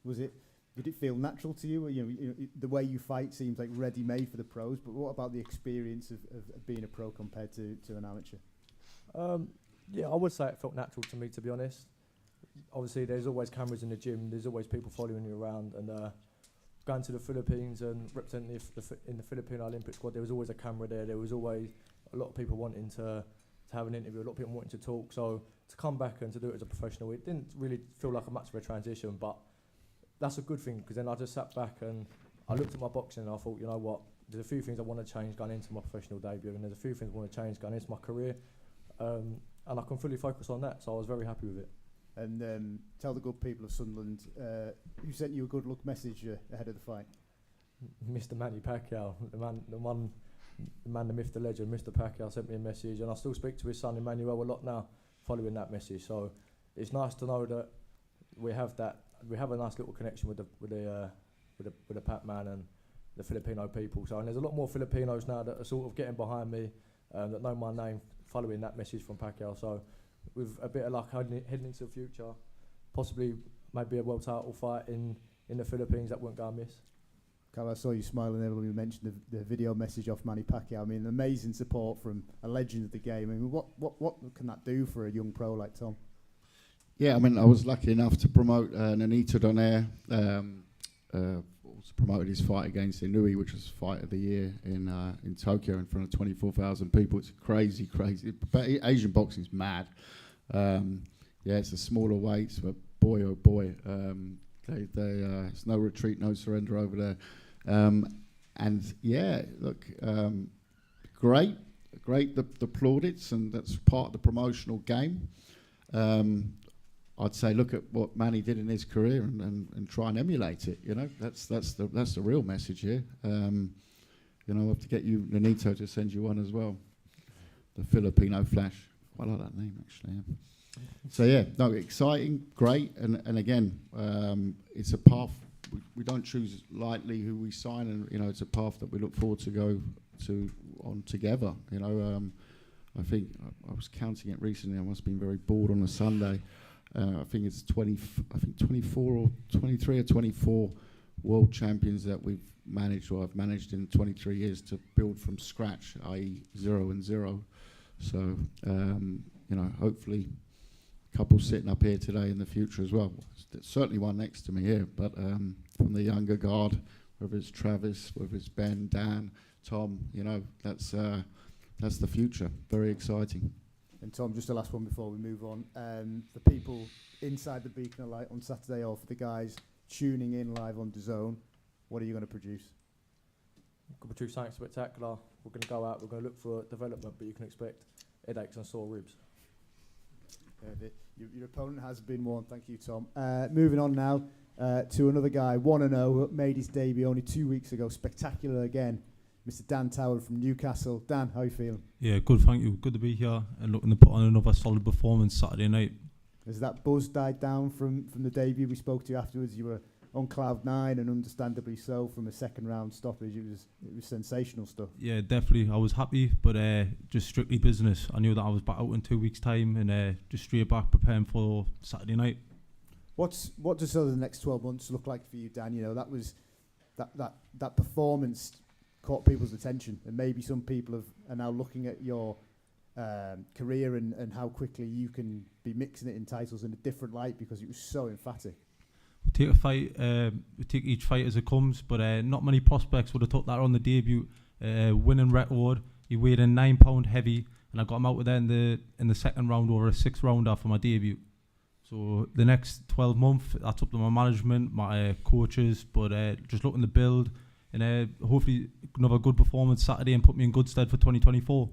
Did it feel natural to you? The way you fight seems like ready-made for the pros. But what about the experience of being a pro compared to an amateur? Yeah, I would say it felt natural to me, to be honest. Obviously, there's always cameras in the gym. There's always people following you around. And going to the Philippines and representing in the Philippine Olympic squad, there was always a camera there. There was always a lot of people wanting to have an interview, a lot of people wanting to talk. So to come back and to do it as a professional, it didn't really feel like much of a transition. But that's a good thing, because then I just sat back and I looked at my boxing and I thought, you know what, there's a few things I want to change going into my professional debut, and there's a few things I want to change going into my career. And I can fully focus on that, so I was very happy with it. And tell the good people of Sunderland, who sent you a good luck message ahead of the fight? Mr. Manny Pacquiao, the the man, the myth, the legend, Mr. Pacquiao sent me a message, and I still speak to his son Emmanuel a lot now, following that message. So it's nice to know that we have a nice little connection with the Pac Man and the Filipino people. So and there's a lot more Filipinos now that are sort of getting behind me, that know my name, following that message from Pacquiao. So with a bit of luck heading into the future, possibly maybe a world title fight in the Philippines, that won't go amiss. Carl, I saw you smiling there when we mentioned the video message off Manny Pacquiao. I mean, amazing support from a legend of the game. I mean, what can that do for a young pro like Tom? Yeah, I mean, I was lucky enough to promote Nonito Donaire. Also promoted his fight against Inui, which was Fight of the Year in Tokyo in front of 24,000 people. It's crazy. But Asian boxing's mad. It's the smaller weights, but boy, oh boy, there's no retreat, no surrender over there. Great the plaudits, and that's part of the promotional game. I'd say look at what Manny did in his career and try and emulate it. You know, that's the real message here. I'll have to get you Nonito to send you one as well. The Filipino Flash. I like that name actually. Yeah. So exciting, great, and again, it's a path we don't choose lightly who we sign, and it's a path that we look forward to go on together. I think I was counting it recently. I must have been very bored on a Sunday. I think it's 24 or 23 or 24 world champions that I've managed in 23 years to build from scratch, i.e. 0 and 0. So hopefully a couple sitting up here today in the future as well. There's certainly one next to me here, but from the younger guard, whether it's Travis, whether it's Ben, Dan, Tom, that's the future. Very exciting. And Tom, just the last one before we move on. For people inside the Beacon of Light on Saturday, or for the guys tuning in live on DAZN, what are you going to produce? We're going to produce something spectacular. We're going to go out, we're going to look for development, but you can expect headaches and sore ribs. Your opponent has been warned. Thank you, Tom. Moving on now to another guy, 1-0, who made his debut only 2 weeks ago. Spectacular again. Mr. Dan Tower from Newcastle. Dan, how are you feeling? Yeah, good, thank you. Good to be here and looking to put on another solid performance Saturday night. Has that buzz died down from the debut? We spoke to you afterwards. You were on cloud 9, and understandably so, from a second round stoppage. It was sensational stuff. Yeah, definitely. I was happy, but just strictly business. I knew that I was back out in 2 weeks' time, and just straight back preparing for Saturday night. What does the next 12 months look like for you, Dan? That was that performance caught people's attention, and maybe some people are now looking at your career and how quickly you can be mixing it in titles in a different light, because it was so emphatic. We take each fight as it comes, but not many prospects would have took that on the debut. Winning record, he weighed in 9 pound heavy, and I got him out with that in the second round over a 6th rounder for my debut. So the next 12 months, that's up to my management, my coaches, but just looking to build. And hopefully another good performance Saturday and put me in good stead for 2024.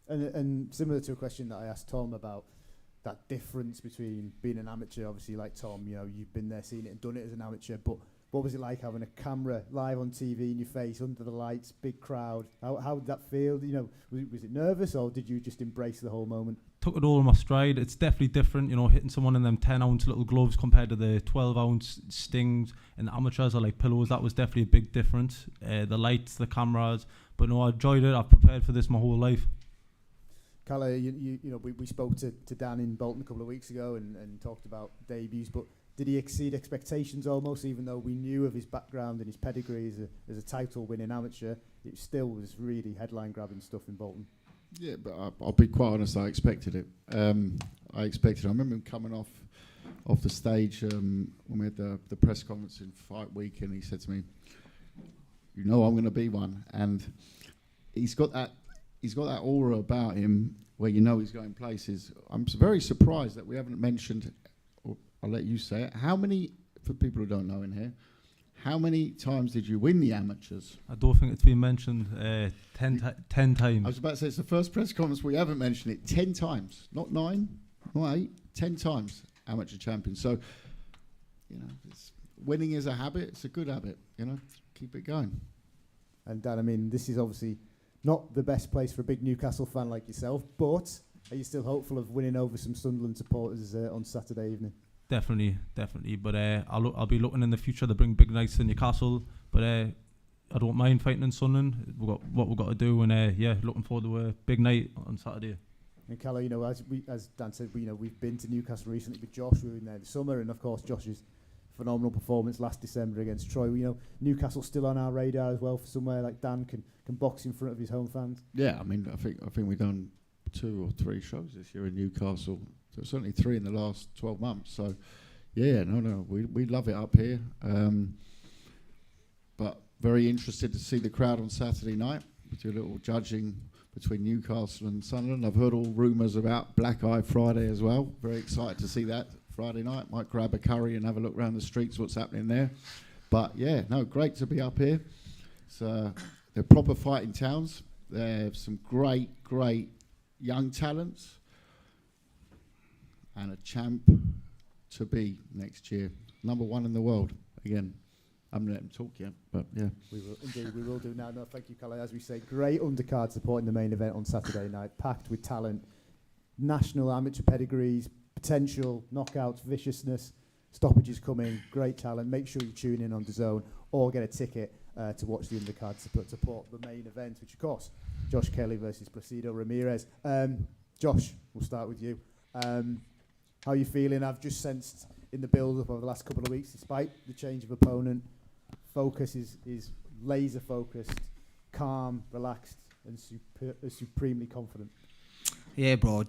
And similar to a question that I asked Tom about that difference between being an amateur, obviously like Tom, you've been there, seen it and done it as an amateur, but what was it like having a camera live on TV in your face, under the lights, big crowd? How did that feel? Was it nervous, or did you just embrace the whole moment? Took it all in my stride. It's definitely different, hitting someone in them 10-ounce little gloves compared to the 12-ounce stings, and the amateurs are like pillows. That was definitely a big difference. The lights, the cameras, but no, I enjoyed it. I've prepared for this my whole life. Kalle, we spoke to Dan in Bolton a couple of weeks ago and talked about debuts, but did he exceed expectations almost, even though we knew of his background and his pedigree as a title-winning amateur? It still was really headline-grabbing stuff in Bolton. Yeah, but I'll be quite honest, I expected it. I remember him coming off the stage when we had the press conference in fight week, and he said to me, I'm going to be one. And he's got that aura about him where he's going places. I'm very surprised that we haven't mentioned, or I'll let you say it, how many, for people who don't know in here, how many times did you win the amateurs? I don't think it's been mentioned 10 times. I was about to say, it's the first press conference we haven't mentioned it. 10 times. Not 9, not 8, 10 times amateur champion. So, winning is a habit. It's a good habit, keep it going. And Dan, this is obviously Not the best place for a big Newcastle fan like yourself, but are you still hopeful of winning over some Sunderland supporters on Saturday evening? Definitely. But I'll be looking in the future to bring big nights to Newcastle. But I don't mind fighting in Sunderland. We've got what we've got to do, and looking forward to a big night on Saturday. And Calla, as Dan said, we've been to Newcastle recently with Josh. We were in there this summer, and of course Josh's phenomenal performance last December against Troy. Newcastle's still on our radar as well for somewhere like Dan can box in front of his home fans. Yeah, I mean, I think we've done 2 or 3 shows this year in Newcastle. So certainly 3 in the last 12 months. So, we love it up here. But very interested to see the crowd on Saturday night. We do a little judging between Newcastle and Sunderland. I've heard all rumours about Black Eye Friday as well. Very excited to see that Friday night. Might grab a curry and have a look around the streets, what's happening there. But great to be up here. So they're proper fighting towns. They have some great young talents and a champ to be next year. Number 1 in the world. Again, I haven't let him talk yet, but yeah. We will do now. No, thank you, Calla. As we say, great undercard supporting the main event on Saturday night, packed with talent, national amateur pedigrees, potential, knockouts, viciousness, stoppages coming, great talent. Make sure you tune in on DAZN or get a ticket to watch the undercard to support the main event, which of course, Josh Kelly versus Placido Ramirez. Josh, we'll start with you. How are you feeling? I've just sensed in the build-up over the last couple of weeks, despite the change of opponent, focus is laser focused, calm, relaxed, and supremely confident. Yeah, bro.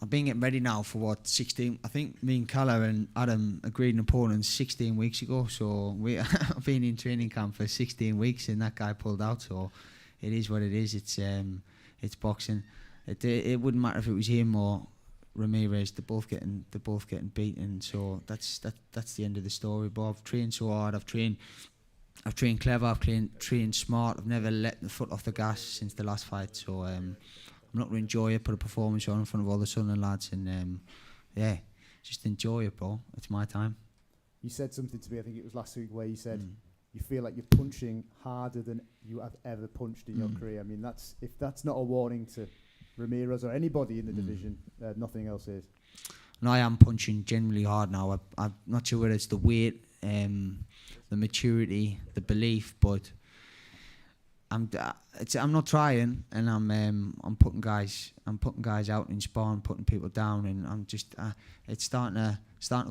I've been getting ready now for 16. I think me and Calla and Adam agreed an opponent 16 weeks ago. So I've been in training camp for 16 weeks, and that guy pulled out. So it is what it is. It's boxing. It wouldn't matter if it was him or Ramirez. They're both getting beaten. So that's the end of the story. But I've trained so hard. I've trained clever. I've trained smart. I've never let the foot off the gas since the last fight. So I'm not going to enjoy it. Put a performance on in front of all the Sunderland lads, and just enjoy it, bro. It's my time. You said something to me. I think it was last week where you said you feel like you're punching harder than you have ever punched in your career. I mean, if that's not a warning to Ramirez or anybody in the division, nothing else is. And I am punching generally hard now. I'm not sure whether it's the weight, the maturity, the belief, but I'm not trying, and I'm putting guys out in sparring, putting people down, and I'm just it's starting to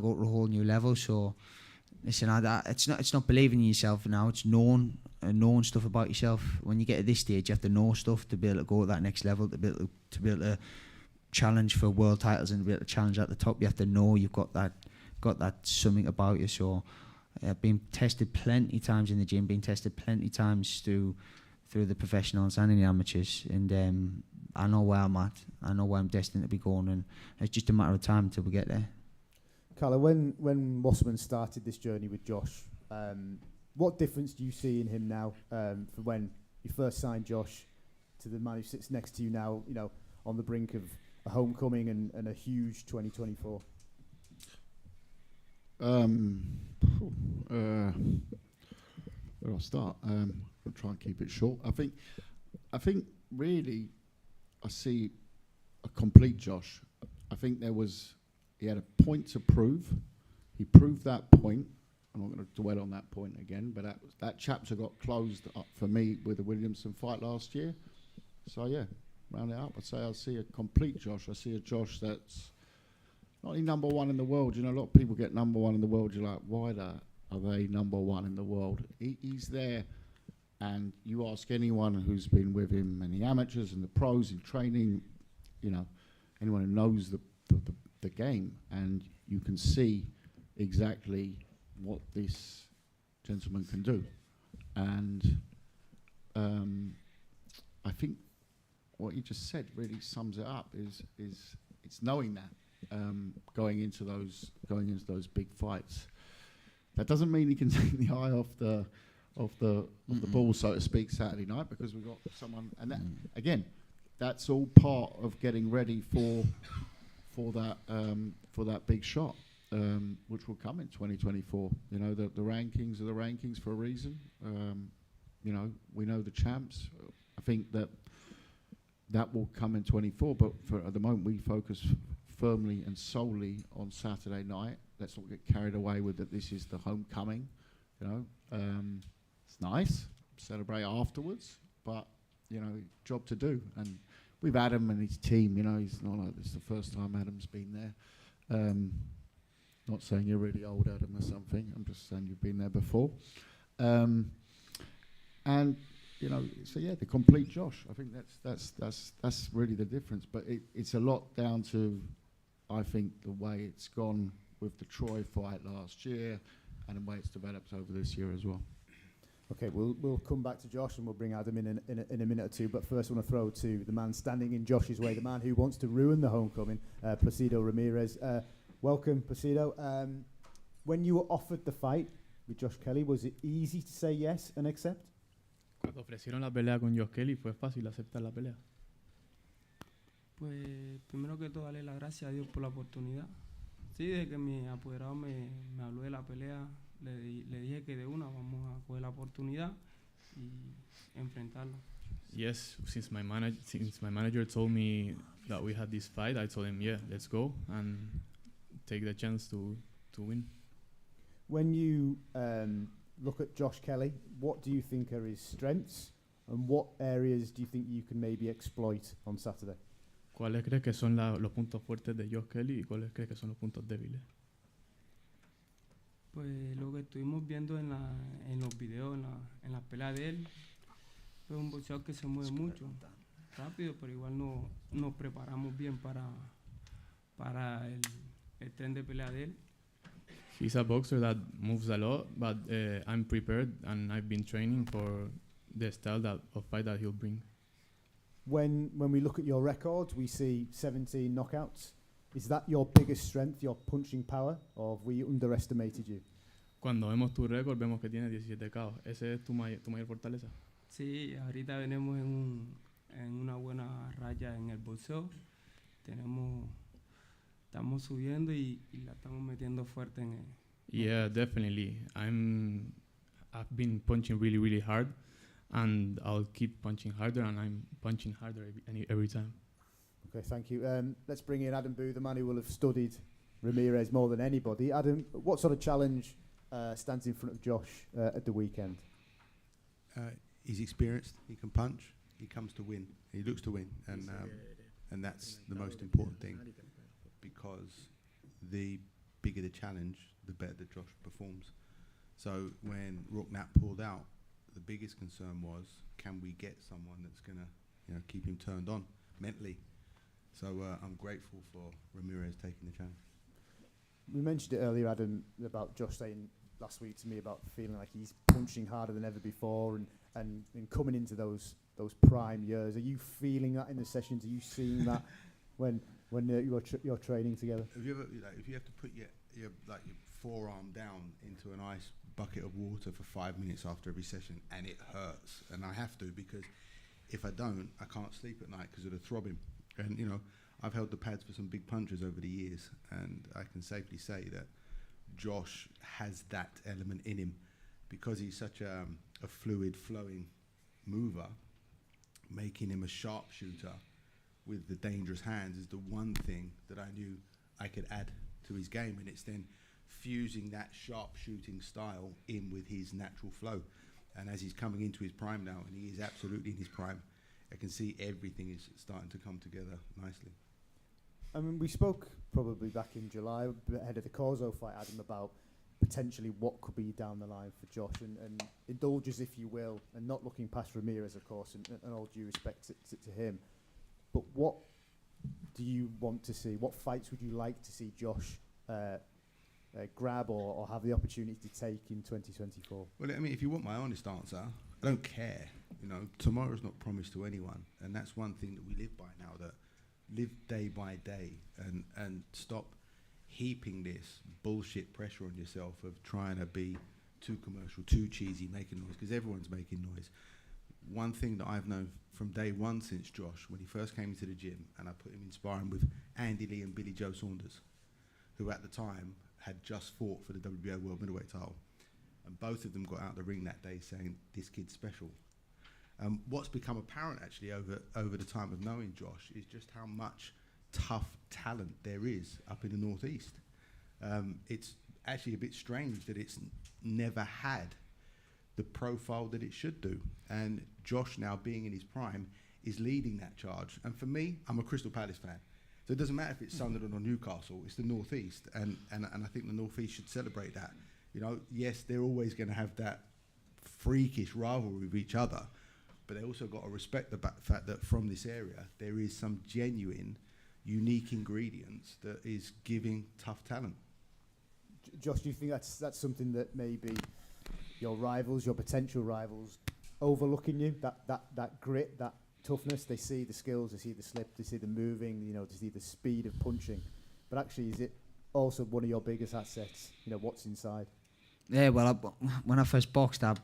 go to a whole new level. So listen, it's not believing in yourself now. It's knowing stuff about yourself. When you get to this stage, you have to know stuff to be able to go to that next level, to be able to challenge for world titles and be able to challenge at the top. You have to know you've got that something about you. So I've been tested plenty times in the gym, been tested plenty times through the professionals and in the amateurs, and I know where I'm at. I know where I'm destined to be going, and it's just a matter of time until we get there. Calla, when Wasserman started this journey with Josh, what difference do you see in him now from when you first signed Josh to the man who sits next to you now, on the brink of a homecoming and a huge 2024? Where do I start? I'll try and keep it short. I think really I see a complete Josh. I think he had a point to prove. He proved that point. I'm not going to dwell on that point again, but that chapter got closed up for me with the Williamson fight last year. So yeah, round it up, I'd say I see a complete Josh. I see a Josh that's not only number 1 in the world. A lot of people get number 1 in the world. You're like, why are they number 1 in the world? He's there, and you ask anyone who's been with him in the amateurs and the pros in training, anyone who knows the game, and you can see exactly what this gentleman can do. And I think what you just said really sums it up. Is it's knowing that going into those big fights. That doesn't mean he can take the eye off the ball, so to speak, Saturday night, because we've got someone, and that again, that's all part of getting ready for that big shot, which will come in 2024. The rankings are the rankings for a reason. we know the champs. I think that will come in 24, but at the moment we focus firmly and solely on Saturday night. Let's not get carried away with that this is the homecoming, it's nice, celebrate afterwards, but, job to do. And with Adam and his team, he's not like this is the first time Adam's been there. Not saying you're really old, Adam, or something. I'm just saying you've been there before. And, so yeah, the complete Josh. I think that's really the difference. But it's a lot down to, I think, the way it's gone with the Troy fight last year and the way it's developed over this year as well. Okay, we'll come back to Josh and we'll bring Adam in a minute or two. But first, I want to throw to the man standing in Josh's way, the man who wants to ruin the homecoming, Placido Ramirez. Welcome, Placido. When you were offered the fight with Josh Kelly, was it easy to say yes and accept? Cuando ofrecieron la pelea con Josh Kelly, fue fácil aceptar la pelea. Pues primero que todo darle las gracias a Dios por la oportunidad. Sí, desde que mi apoderado me habló de la pelea, le dije que de una vamos a coger la oportunidad y enfrentarla. Yes, since my manager told me that we had this fight, I told him, yeah, let's go and take the chance to win. When you look at Josh Kelly, what do you think are his strengths and what areas do you think you can maybe exploit on Saturday? ¿Cuáles crees que son los puntos fuertes de Josh Kelly y cuáles crees que son los puntos débiles? Pues lo que estuvimos viendo en los videos, en la pelea de él, fue un boxeador que se mueve mucho, rápido, pero igual nos preparamos bien para el tren de pelea de él. He's a boxer that moves a lot, but I'm prepared and I've been training for the style of fight that he'll bring. When we look at your records, we see 17 knockouts. Is that your biggest strength, your punching power, or have we underestimated you? Cuando vemos tu récord, vemos que tienes 17 KO. ¿Ese es tu mayor fortaleza? Sí, ahorita venimos en una buena raya en el boxeo. Estamos subiendo y la estamos metiendo fuerte en él. Yeah, definitely. I've been punching really, really hard, and I'll keep punching harder, and I'm punching harder every time. Okay, thank you. Let's bring in Adam Boo, the man who will have studied Ramirez more than anybody. Adam, what sort of challenge stands in front of Josh at the weekend? He's experienced, he can punch, he comes to win, he looks to win, and that's the most important thing, because the bigger the challenge, the better that Josh performs. So when Rocknap pulled out, the biggest concern was, can we get someone that's going to keep him turned on mentally? So I'm grateful for Ramirez taking the challenge. We mentioned it earlier, Adam, about Josh saying last week to me about feeling like he's punching harder than ever before and coming into those prime years. Are you feeling that in the sessions? Are you seeing that when you're training together? Have you ever, if you have to put your forearm down into an ice bucket of water for 5 minutes after every session, and it hurts, and I have to, because if I don't, I can't sleep at night because of the throbbing. And I've held the pads for some big punchers over the years, and I can safely say that Josh has that element in him, because he's such a fluid, flowing mover. Making him a sharpshooter with the dangerous hands is the one thing that I knew I could add to his game, and it's then fusing that sharpshooting style in with his natural flow. And as he's coming into his prime now, and he is absolutely in his prime, I can see everything is starting to come together nicely. I mean, we spoke probably back in July, ahead of the Corzo fight, Adam, about potentially what could be down the line for Josh, and indulge us, if you will, and not looking past Ramirez, of course, and all due respect to him. But what do you want to see? What fights would you like to see Josh grab or have the opportunity to take in 2024? Well, I mean, if you want my honest answer, I don't care. Tomorrow's not promised to anyone, and that's one thing that we live by now, that live day by day and stop heaping this bullshit pressure on yourself of trying to be too commercial, too cheesy, making noise, because everyone's making noise. One thing that I've known from day one since Josh, when he first came into the gym, and I put him in sparring with Andy Lee and Billy Joe Saunders, who at the time had just fought for the WBO World Middleweight title, and both of them got out the ring that day saying, this kid's special. What's become apparent actually over the time of knowing Josh is just how much tough talent there is up in the Northeast. It's actually a bit strange that it's never had the profile that it should do. And Josh, now being in his prime, is leading that charge. And for me, I'm a Crystal Palace fan. So it doesn't matter if it's Sunderland or Newcastle, it's the Northeast. And I think the Northeast should celebrate that. You know, yes, they're always going to have that freakish rivalry with each other, but they also got to respect the fact that from this area, there is some genuine, unique ingredients that is giving tough talent. Josh, do you think that's something that maybe your rivals, your potential rivals, overlooking you? That grit, that toughness. They see the skills, they see the slip, they see the moving, you know, they see the speed of punching. But actually, is it also one of your biggest assets? You know, what's inside? Yeah, well, when I first boxed, I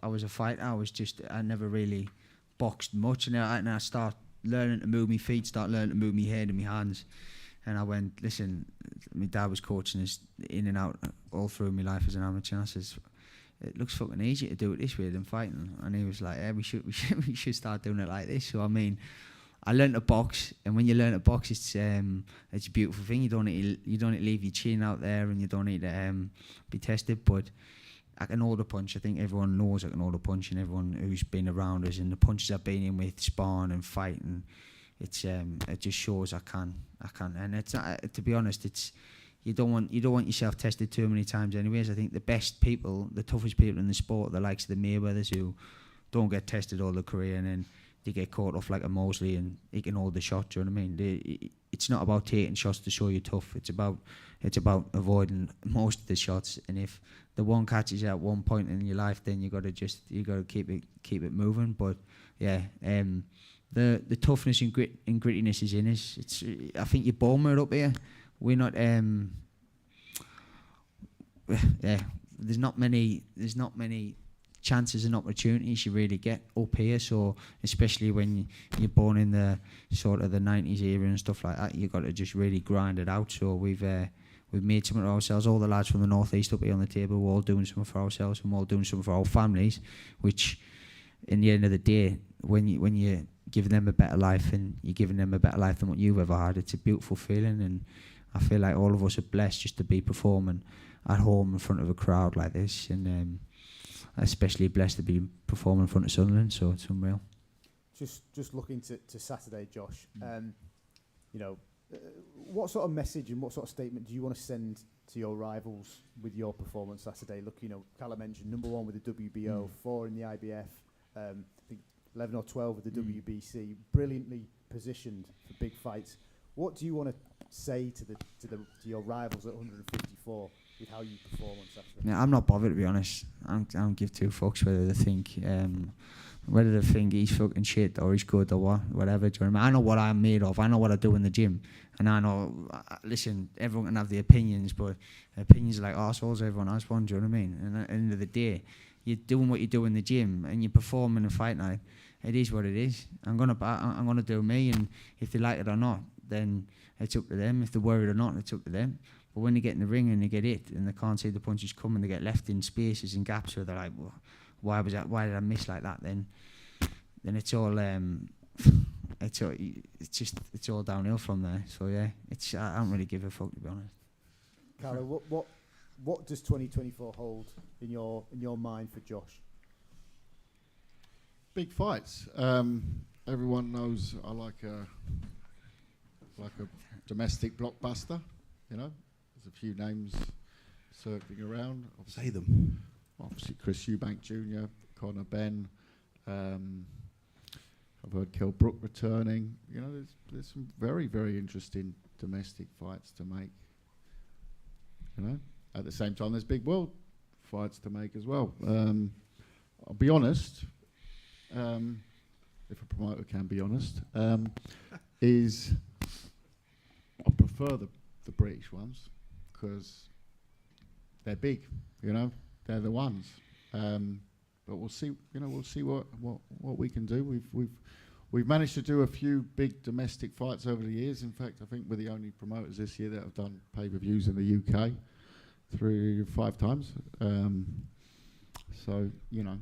was a fighter. I never really boxed much, and I start learning to move my feet, start learning to move my head and my hands. And I went, listen, my dad was coaching us in and out all through my life as an amateur. And I says, it looks fucking easy to do it this way than fighting. And he was like, yeah, we should start doing it like this. So I mean, I learned to box, and when you learn to box, it's a beautiful thing. You don't need to leave your chin out there, and you don't need to be tested. But I can hold a punch. I think everyone knows I can hold a punch, and everyone who's been around us and the punches I've been in with, sparring and fighting, it just shows I can. And it's not, to be honest, it's you don't want yourself tested too many times. Anyways, I think the best people, the toughest people in the sport, the likes of the Mayweathers, who don't get tested all their career, and then they get caught off like a Mosley and he can hold the shot. Do you know what I mean? It's not about taking shots to show you're tough. It's about avoiding most of the shots. And if the one catches you at one point in your life, then you got to keep it moving. But yeah, the toughness and grittiness is in us. I think you're born with it up here. We're not. Yeah, there's not many chances and opportunities you really get up here. So especially when you're born in the sort of the 90s era and stuff like that, you've got to just really grind it out. So we've made something of ourselves. All the lads from the Northeast up here on the table, we're all doing something for ourselves, and we're all doing something for our families, which in the end of the day, when you give them a better life and you're giving them a better life than what you've ever had, it's a beautiful feeling. And I feel like all of us are blessed just to be performing at home in front of a crowd like this, and especially blessed to be performing in front of Sunderland, so it's unreal. Just looking to Saturday, Josh, you know, what sort of message and what sort of statement do you want to send to your rivals with your performance Saturday? Look, you know, Callum mentioned #1 with the WBO, 4 in the IBF, I think 11 or 12 with the WBC, brilliantly positioned for big fights. What do you want to say to your rivals at 154 with how you perform on Saturday? Yeah, I'm not bothered, to be honest. I don't give two fucks whether they think he's fucking shit or he's good or whatever. Do you know what I mean? I know what I'm made of. I know what I do in the gym, and I know. Listen, everyone can have the opinions, but opinions are like arseholes. Everyone has one. Do you know what I mean? And at the end of the day, you're doing what you do in the gym, and you're performing a fight night. It is what it is. I'm gonna do me, and if they like it or not, then it's up to them. If they're worried or not, it's up to them. But when they get in the ring and they get hit and they can't see the punches coming, they get left in spaces and gaps where they're like, well, why did I miss like that? Then it's all it's all downhill from there. So yeah, I don't really give a fuck, to be honest. Carlo, what does 2024 hold in your mind for Josh? Big fights. Everyone knows I like a domestic blockbuster. You know, there's a few names circling around. Say them. Obviously, Chris Eubank Jr., Conor Benn. I've heard Kell Brook returning. You know, there's some very, very interesting domestic fights to make. You know, at the same time, there's big world fights to make as well. I'll be honest, if a promoter can be honest, is I prefer the British ones because they're big. You know, they're the ones. But we'll see. You know, we'll see what we can do. We've managed to do a few big domestic fights over the years. In fact, I think we're the only promoters this year that have done pay-per-views in the UK. 5 times. So, you know.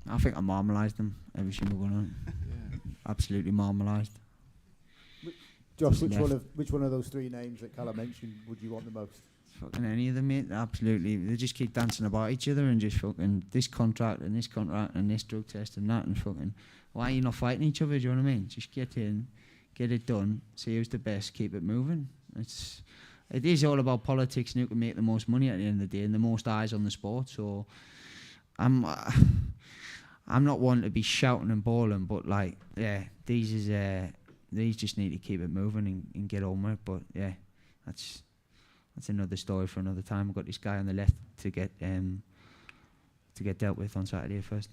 I think I marmalised them every single one of them. Yeah. Absolutely marmalised. Josh, which one of those 3 names that Callum mentioned would you want the most? Fucking any of them, mate. Absolutely. They just keep dancing about each other and just fucking this contract and this contract and this drug test and that and fucking. Why are you not fighting each other? Do you know what I mean? Just get in, get it done, see who's the best, keep it moving. It is all about politics and who can make the most money at the end of the day and the most eyes on the sport. So I'm not one to be shouting and bawling, but like, yeah, these just need to keep it moving and get on with it. But yeah, that's another story for another time. We've got this guy on the left to get dealt with on Saturday first.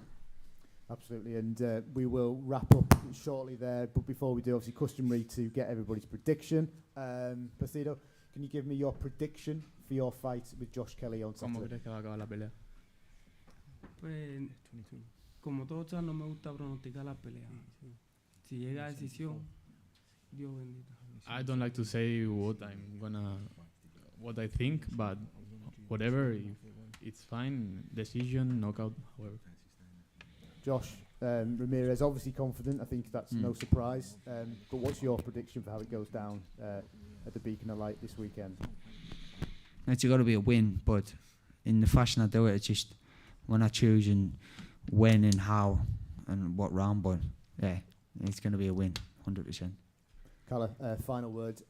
Absolutely, and we will wrap up shortly there. But before we do, obviously customary to get everybody's prediction. Placido, can you give me your prediction for your fight with Josh Kelly on Saturday? ¿Cómo crees que va a acabar la pelea? Pues, como todos saben, no me gusta pronosticar la pelea. Si llega a decisión, Dios bendito. I don't like to say what I think, but whatever, it's fine. Decision, knockout, however. Josh, Ramirez, obviously confident. I think that's no surprise. But what's your prediction for how it goes down at the Beacon of Light this weekend? It's got to be a win, but in the fashion I do it, it's just we're not choosing when and how and what round, but yeah, it's going to be a win, 100%. Calla, final word,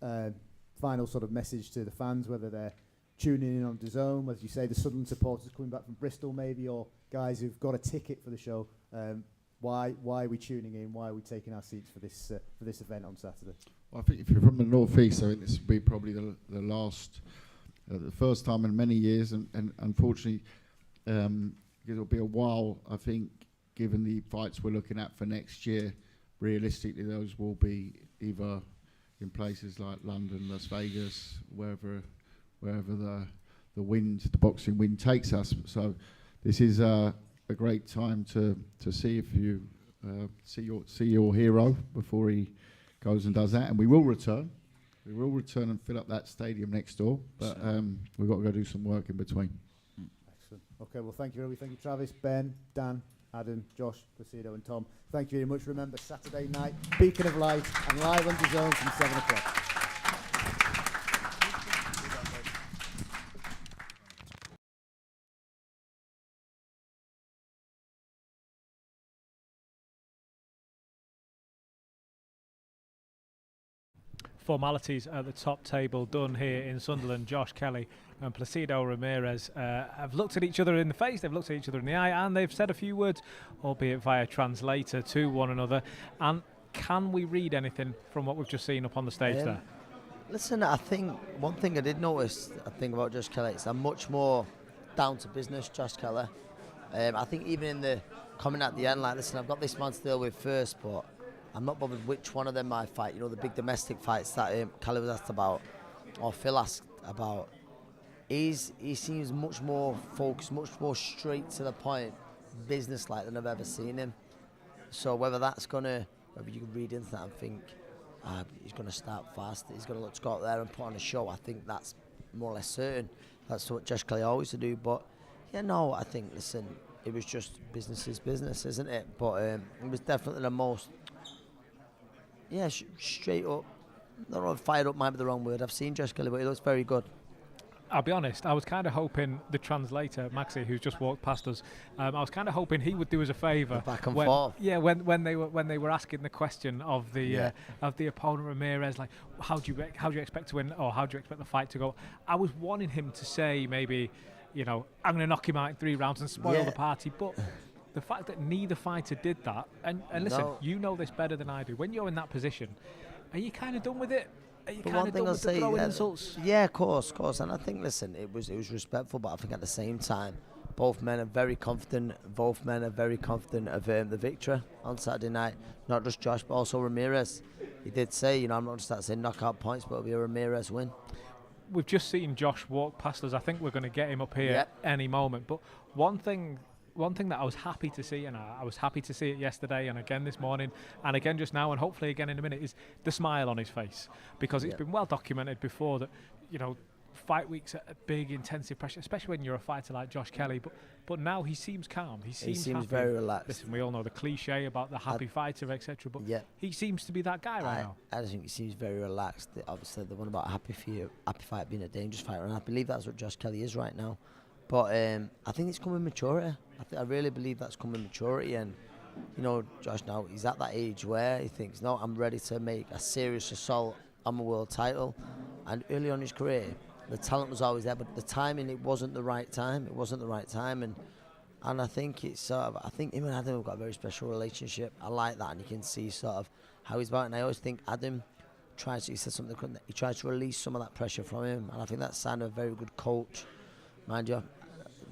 final sort of message to the fans, whether they're tuning in on DAZN, as you say, the Sunderland supporters coming back from Bristol maybe, or guys who've got a ticket for the show. Why are we tuning in? Why are we taking our seats for this event on Saturday? Well, I think if you're from the North East, I think this will be probably the last, the first time in many years, and unfortunately, it'll be a while. I think, given the fights we're looking at for next year, realistically, those will be either in places like London, Las Vegas, wherever the boxing wind takes us. So this is a great time to see if you see your hero before he goes and does that. And we will return and fill up that stadium next door. But we've got to go do some work in between. Excellent. Okay, well, thank you, everybody. Thank you, Travis, Ben, Dan, Adam, Josh, Placido, and Tom. Thank you very much. Remember, Saturday night, Beacon of Light, and live on DAZN from 7 o'clock. Formalities at the top table done here in Sunderland. Josh Kelly and Placido Ramirez have looked at each other in the face, they've looked at each other in the eye, and they've said a few words, albeit via translator, to one another. And can we read anything from what we've just seen up on the stage there? Listen, I think one thing I did notice, about Josh Kelly, is I'm much more down to business, Josh Kelly. I think even in the comment at the end, like, listen, I've got this man to deal with first, but I'm not bothered which one of them I fight. You know, the big domestic fights that Kelly was asked about, or Phil asked about. He seems much more focused, much more straight to the point, business-like than I've ever seen him. So whether you can read into that and think he's going to start fast, he's going to go out there and put on a show, I think that's more or less certain. That's what Josh Kelly always to do. But yeah, no, I think, listen, it was just business is business, isn't it? But it was definitely the most. Yeah, straight up. I don't know if fired up might be the wrong word. I've seen Josh Kelly, but he looks very good. I'll be honest, I was kind of hoping the translator, Maxi, who's just walked past us, I was kind of hoping he would do us a favour. Back and forth. Yeah, when they were asking the question of the opponent Ramirez, like, how do you expect to win, or how do you expect the fight to go? I was wanting him to say maybe, you know, I'm going to knock him out in 3 rounds and spoil the party, but. The fact that neither fighter did that, and listen, you know this better than I do. When you're in that position, are you kind of done with it? Are you kind of done with the throwing insults? Yeah, of course. And I think, listen, it was respectful, but I think at the same time, both men are very confident. Both men are very confident of the victory on Saturday night. Not just Josh, but also Ramirez. He did say, you know, I'm not just saying knockout points, but it'll be a Ramirez win. We've just seen Josh walk past us. I think we're going to get him up here any moment. But one thing that I was happy to see, and I was happy to see it yesterday and again this morning and again just now and hopefully again in a minute, is the smile on his face. Because it's been well documented before that, you know, fight weeks at a big intensive pressure, especially when you're a fighter like Josh Kelly. But now he seems calm. He seems happy. Very relaxed. Listen, we all know the cliche about the happy fighter, etc. But he seems to be that guy right now. I just think he seems very relaxed. Obviously, the one about happy fight being a dangerous fighter, and I believe that's what Josh Kelly is right now. But I think it's coming maturity. I really believe that's coming maturity, and you know, Josh now he's at that age where he thinks, no, I'm ready to make a serious assault on my world title. And early on in his career, the talent was always there, but the timing, it wasn't the right time. It wasn't the right time, and I think it's I think him and Adam have got a very special relationship. I like that, and you can see sort of how he's about. And I always think Adam he said something, he tries to release some of that pressure from him, and I think that's sign of a very good coach, mind you.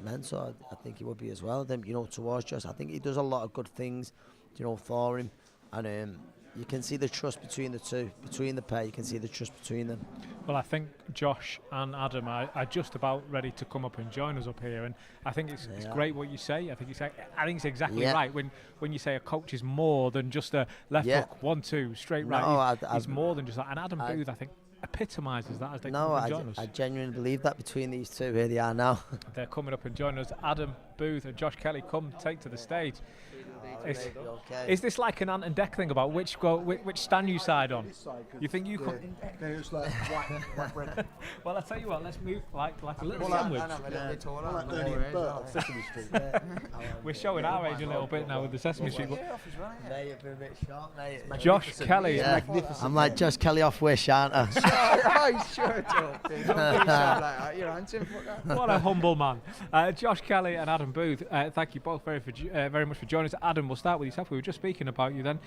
Mentor, I think he would be as well. Then, you know, towards Josh, I think he does a lot of good things, you know, for him, and you can see the trust between the two, between the pair. You can see the trust between them. Well, I think Josh and Adam are just about ready to come up and join us up here, and I think it's great what you say. I think it's exactly right when you say a coach is more than just a left hook, 1-2 straight right. He's more than just that. And Adam Booth, I think, epitomises that as they come up and join us. I genuinely believe that between these two. Here they are now. They're coming up and joining us. Adam Booth and Josh Kelly, come take to the stage. Is this like an Ant and Dec thing about which stand you side on? You think you could? Well, I tell you what, let's move like a little sandwich. We're showing our age a little bit now with the Sesame Street. Josh Kelly, I'm like Josh Kelly off wish, aren't I? What a humble man. Josh Kelly and Adam Booth, thank you both very much for joining us. Adam, we'll start with yourself. We were just speaking about you then.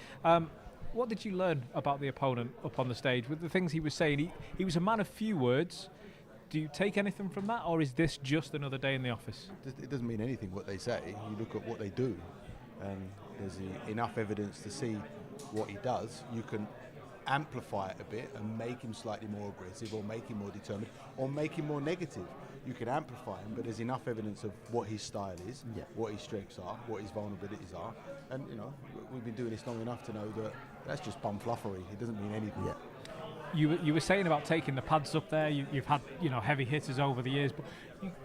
What did you learn about the opponent up on the stage? With the things he was saying, he was a man of few words. Do you take anything from that, or is this just another day in the office? It doesn't mean anything what they say. You look at what they do, and there's enough evidence to see what he does. You can amplify it a bit and make him slightly more aggressive, or make him more determined, or make him more negative. You can amplify him, but there's enough evidence of what his style is, what his strengths are, what his vulnerabilities are, and you know, we've been doing this long enough to know that that's just bum fluffery. It doesn't mean anything. You were saying about taking the pads up there. You've had heavy hitters over the years, but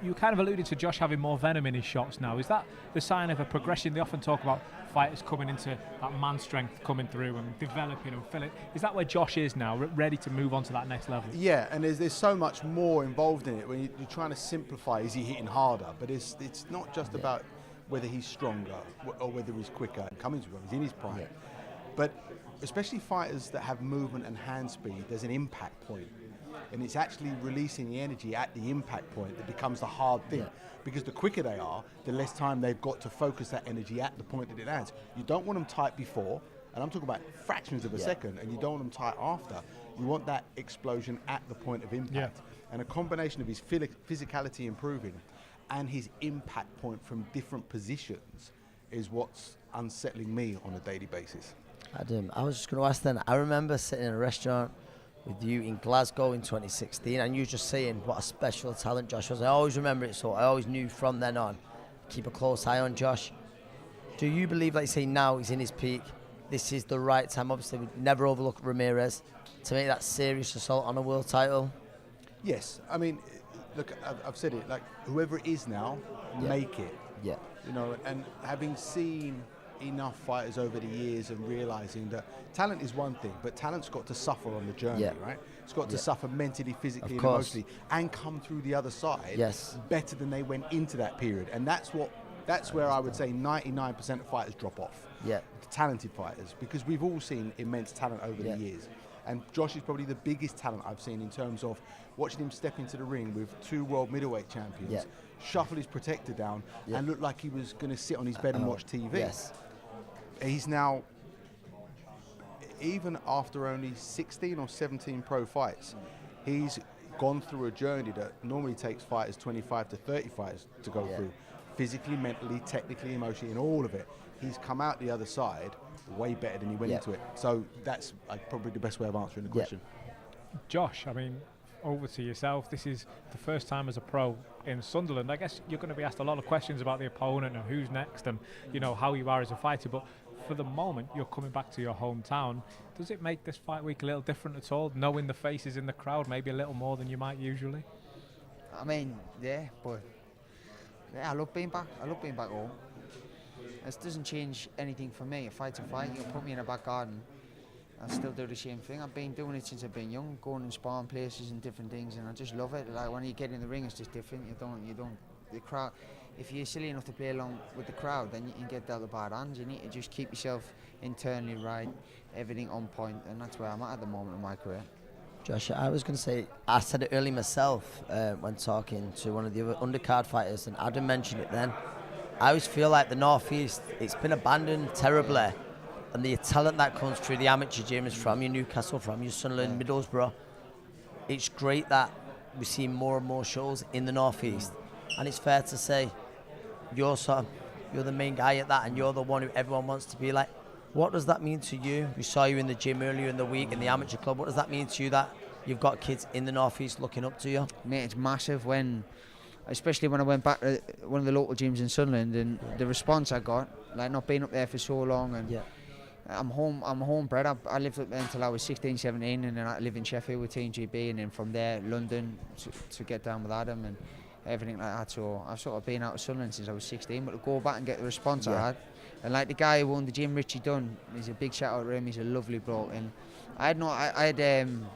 you kind of alluded to Josh having more venom in his shots now. Is that the sign of a progression? They often talk about fighters coming into that man strength coming through and developing and filling. Is that where Josh is now, ready to move on to that next level? Yeah, and there's so much more involved in it. When you're trying to simplify, is he hitting harder? But it's not just about whether he's stronger or whether he's quicker. Cummings, he's in his prime. But especially fighters that have movement and hand speed, there's an impact point. And it's actually releasing the energy at the impact point that becomes the hard thing. Because the quicker they are, the less time they've got to focus that energy at the point that it lands. You don't want them tight before, and I'm talking about fractions of a second, and you don't want them tight after. You want that explosion at the point of impact. And a combination of his physicality improving and his impact point from different positions is what's unsettling me on a daily basis. Adam, I was just going to ask then, I remember sitting in a restaurant with you in Glasgow in 2016, and you just saying what a special talent Josh was. I always remember it, so I always knew from then on, keep a close eye on Josh. Do you believe, like you say, now he's in his peak, this is the right time, obviously we never overlook Ramirez, to make that serious assault on a world title? Yes, I mean, look, I've said it, like, whoever it is now, make it. You know, and having seen enough fighters over the years and realizing that talent is one thing, but talent's got to suffer on the journey, right? It's got to suffer mentally, physically, and emotionally, and come through the other side better than they went into that period. And that's where I would say 99% of fighters drop off. The talented fighters, because we've all seen immense talent over the years. And Josh is probably the biggest talent I've seen in terms of watching him step into the ring with 2 world middleweight champions, shuffle his protector down, and look like he was going to sit on his bed and watch TV. He's now, even after only 16 or 17 pro fights, he's gone through a journey that normally takes fighters 25 to 30 fights to go through. Physically, mentally, technically, emotionally, and all of it. He's come out the other side way better than he went into it. So that's probably the best way of answering the question. Josh, I mean, over to yourself. This is the first time as a pro in Sunderland. I guess you're going to be asked a lot of questions about the opponent and who's next and, you know, how you are as a fighter. But for the moment, you're coming back to your hometown. Does it make this fight week a little different at all, knowing the faces in the crowd maybe a little more than you might usually? I mean, yeah, but yeah, I love being back. I love being back home. This doesn't change anything for me. A fight's a fight. You can put me in a back garden, I still do the same thing. I've been doing it since I've been young, going and sparring places and different things, and I just love it. Like when you get in the ring, it's just different. You don't. The crowd. If you're silly enough to play along with the crowd, then you can get dealt a bad hands. You need to just keep yourself internally right, everything on point, and that's where I'm at the moment in my career. Josh, I was going to say, I said it early myself when talking to one of the other undercard fighters, and Adam mentioned it then. I always feel like the North East, it's been abandoned terribly, and the talent that comes through the amateur gyms from your Newcastle, from your Sunderland, Middlesbrough, it's great that we see more and more shows in the North East, and it's fair to say you're the main guy at that, and you're the one who everyone wants to be like. What does that mean to you? We saw you in the gym earlier in the week in the amateur club. What does that mean to you that you've got kids in the North East looking up to you? Mate, it's massive especially when I went back to one of the local gyms in Sunderland, and the response I got, like not being up there for so long, and I'm home bred. I lived up there until I was 16, 17, and then I lived in Sheffield with Team GB, and then from there London to get down with Adam and everything like that. So I've sort of been out of Sunderland since I was 16, but to go back and get the response I had, and like the guy who owned the gym, Richie Dunn, he's a big shout out to him. He's a lovely bloke, and I didn't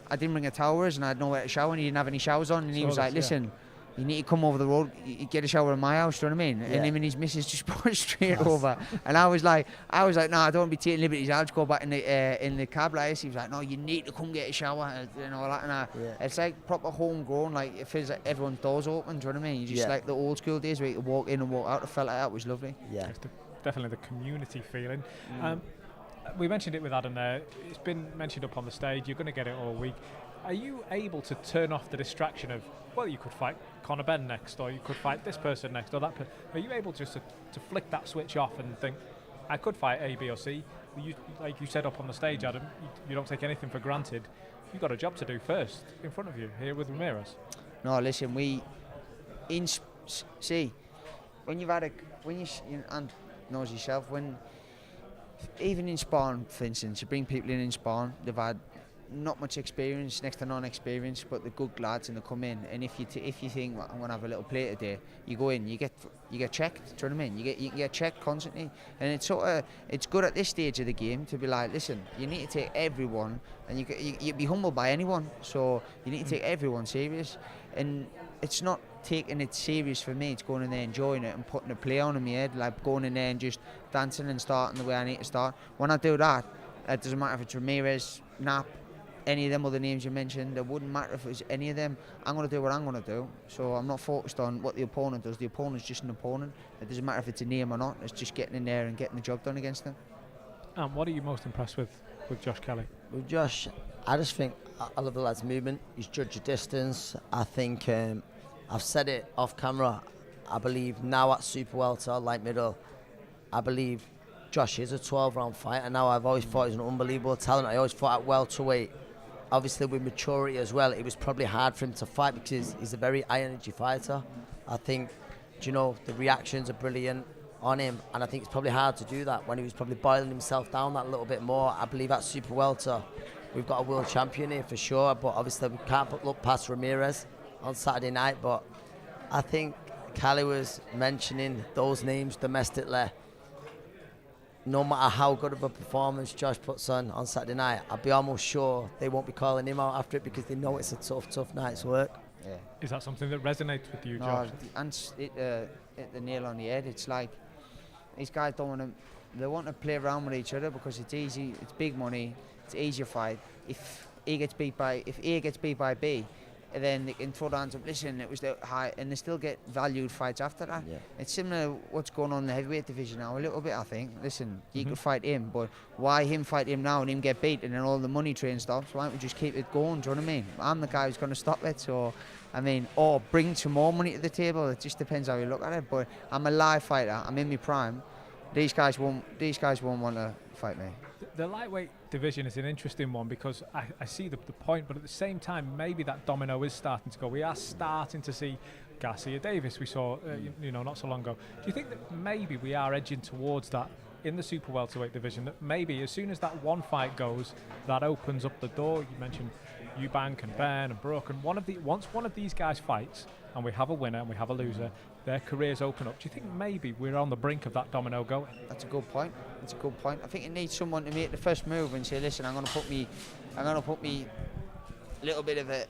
bring a towels, and I had nowhere to shower, and he didn't have any showers on, and he was like, listen, you need to come over the road, you get a shower in my house, do you know what I mean? And him and his missus just brought straight over, and I was like, no, I don't want to be taking liberties, I'll just go back in the cab like this. He was like, no, you need to come get a shower, and all that, and it's like proper homegrown, like it feels like everyone's doors open, do you know what I mean? You just like the old school days where you could walk in and walk out. It felt like that was lovely. Yeah, it's definitely the community feeling. We mentioned it with Adam there, it's been mentioned up on the stage, you're going to get it all week. Are you able to turn off the distraction of, well, you could fight Conor Benn next, or you could fight this person next, or that person? Are you able just to flick that switch off and think, I could fight A, B, or C? Like you said up on the stage, Adam, you don't take anything for granted. You've got a job to do first in front of you here with Ramirez. No, listen, when you've had and knows yourself, even in sparring, for instance, you bring people in sparring, they've had not much experience, next to non-experience, but the good lads, and they come in, and if you think, well, I'm going to have a little play today, you go in, you get checked, do you know what I mean? You get checked constantly, and it's good at this stage of the game to be like, listen, you need to take everyone, and you be humbled by anyone, so you need to take everyone serious, and it's not taking it serious for me, it's going in there enjoying it and putting a play on in my head, like going in there and just dancing and starting the way I need to start. When I do that, it doesn't matter if it's Ramirez, Knapp, any of them other names you mentioned, it wouldn't matter if it was any of them. I'm going to do what I'm going to do, so I'm not focused on what the opponent does. The opponent's just an opponent. It doesn't matter if it's a name or not, it's just getting in there and getting the job done against them. What are you most impressed with Josh Kelly? With Josh, I just think I love the lad's movement. He's judged of distance. I think I've said it off camera, I believe now at super welter, light middle, I believe Josh is a 12-round fighter. Now I've always thought he's an unbelievable talent. I always thought at welterweight, obviously with maturity as well, it was probably hard for him to fight because he's a very high energy fighter. I think, the reactions are brilliant on him, and I think it's probably hard to do that when he was probably boiling himself down that little bit more. I believe at super welter, we've got a world champion here for sure, but obviously we can't look past Ramirez on Saturday night. But I think Kelly was mentioning those names domestically. No matter how good of a performance Josh puts on Saturday night, I'll be almost sure they won't be calling him out after it because they know it's a tough night's work. Yeah. Is that something that resonates with you, Josh? And hit the nail on the head. It's like these guys they want to play around with each other because it's easy, it's big money, it's easier fight. If A gets beat by B, and then they can throw their hands up, listen, it was the high, and they still get valued fights after that. Yeah. It's similar to what's going on in the heavyweight division now, a little bit, I think. Listen, you could fight him, but why him fight him now and him get beat and then all the money train stops? Why don't we just keep it going, do you know what I mean? I'm the guy who's going to stop it, so, or bring some more money to the table. It just depends how you look at it, but I'm a live fighter, I'm in my prime. These guys won't want to fight me. The lightweight division is an interesting one because I see the point, but at the same time, maybe that domino is starting to go. We are starting to see Garcia Davis, we saw not so long ago. Do you think that maybe we are edging towards that in the super welterweight division, that maybe as soon as that one fight goes, that opens up the door? You mentioned Eubank and Ben and Brooke, and once one of these guys fights and we have a winner and we have a loser, their careers open up. Do you think maybe we're on the brink of that domino going? That's a good point. That's a good point. I think it needs someone to make the first move and say, listen, I'm going to put me little bit of a,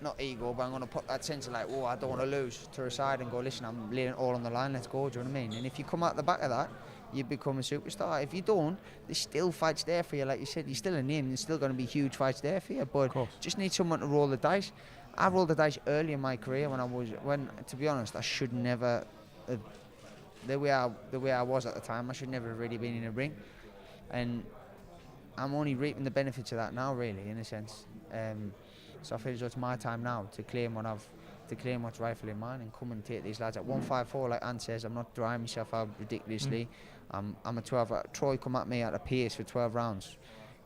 not ego, but I'm going to put that sense of like, oh, I don't want to lose, to the side and go, listen, I'm laying it all on the line, let's go, do you know what I mean? And if you come out the back of that, you become a superstar. If you don't, there's still fights there for you. Like you said, you're still a name, there's still going to be huge fights there for you, but just need someone to roll the dice. I rolled the dice early in my career when to be honest, I should never, the way I was at the time, I should never have really been in a ring. And I'm only reaping the benefits of that now, really, in a sense. So I feel as though it's my time now to claim what's rightfully mine and come and take these lads at 154. Like Anne says, I'm not drying myself out ridiculously. I'm a 12. Troy come at me at a pace for 12 rounds.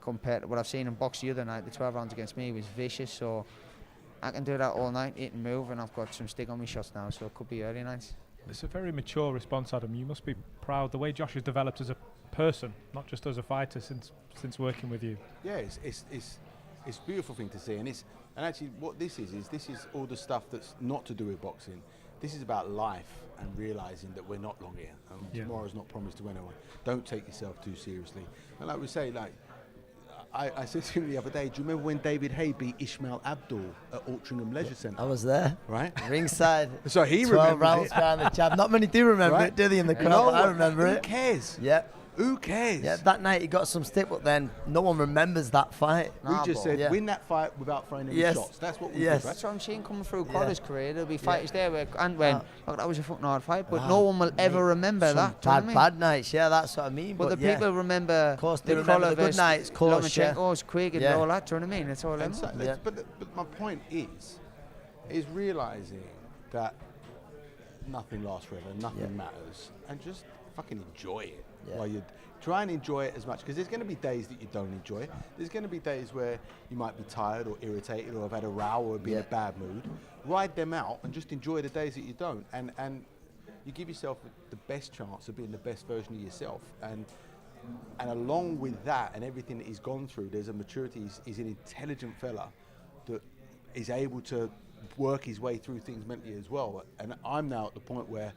Compared to what I've seen in box the other night, the 12 rounds against me was vicious. So I can do that all night, eat and move, and I've got some stick on my shots now, so it could be early nights. It's a very mature response, Adam. You must be proud the way Josh has developed as a person, not just as a fighter, since working with you. Yeah, it's a beautiful thing to see, and actually what this is all the stuff that's not to do with boxing. This is about life and realising that we're not long here, and tomorrow's not promised to anyone. Don't take yourself too seriously. And like we say, like I said to him the other day, do you remember when David Hay beat Ishmael Abdul at Altrincham Leisure Centre? I was there. Right? Ringside. So he 12 rounds behind the jab. Not many do remember it, do they, in the crowd? But I remember it. Who cares? Yeah. Who cares? Yeah, that night he got some stick, but then no one remembers that fight. We just said, win that fight without throwing any shots. That's what we did, right? That's what I'm seeing coming through Quadder's career. There'll be fighters there where, and when, look, that was a fucking hard fight, but no one will ever remember that. Bad nights, yeah, that's what I mean. But the people remember, of course, they remember the good nights, of course, Lomachenko's, Quigg and all that, do you know what I mean? That's all I mean. But my point is realising that nothing lasts forever, nothing matters, and just fucking enjoy it while you try and enjoy it as much, because there's going to be days that you don't enjoy it. There's going to be days where you might be tired or irritated or have had a row or be in a bad mood. Ride them out and just enjoy the days that you don't, and you give yourself the best chance of being the best version of yourself. And along with that and everything that he's gone through, there's a maturity. He's an intelligent fella that is able to work his way through things mentally as well. And I'm now at the point where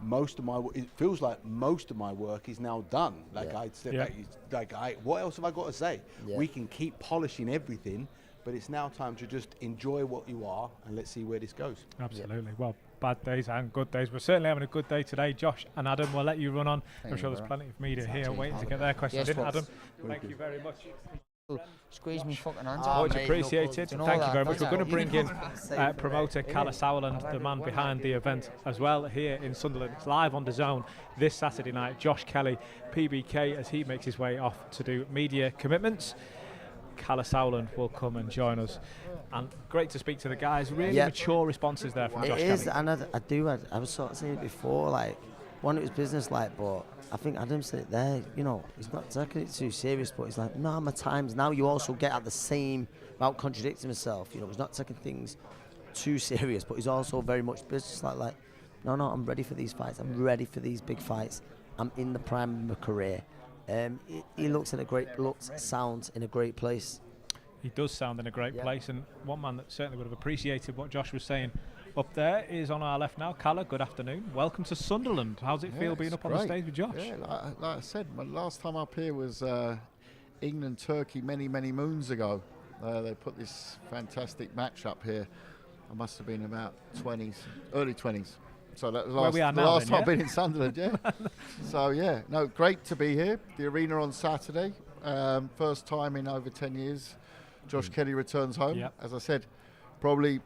it feels like most of my work is now done. Like I step back, what else have I got to say? We can keep polishing everything, but it's now time to just enjoy what you are, and let's see where this goes. Absolutely. Well, bad days and good days. We're certainly having a good day today. Josh and Adam, we'll let you run on. I'm sure there's plenty of media here waiting to get their questions in. Adam, thank you very much. Squeeze me fucking hands. Much appreciated. Thank you very much. We're going to bring in promoter Calla Sauerland, the man behind the event, as well here in Sunderland. It's live on DAZN this Saturday night. Josh Kelly, PBK, as he makes his way off to do media commitments. Calla Sauerland will come and join us. And great to speak to the guys. Really mature responses there from Josh Kelly. It is, and I was sort of saying it before, like, one, it was business like, but I think Adam said it there, you know, he's not taking it too serious, but he's like, no, my times now. You also get at the same, without contradicting himself, you know, he's not taking things too serious, but he's also very much business like, no, I'm ready for these fights. I'm ready for these big fights. I'm in the prime of my career. He sounds in a great place. He does sound in a great place, and one man that certainly would have appreciated what Josh was saying up there is on our left now. Calla, good afternoon. Welcome to Sunderland. How's it feel being up on the stage with Josh? Yeah, like I said, my last time up here was England, Turkey many moons ago. They put this fantastic match up here. I must have been about 20s, early 20s. So that was the last time I've been in Sunderland, So great to be here. The arena on Saturday, first time in over 10 years. Josh Kelly returns home. As I said, probably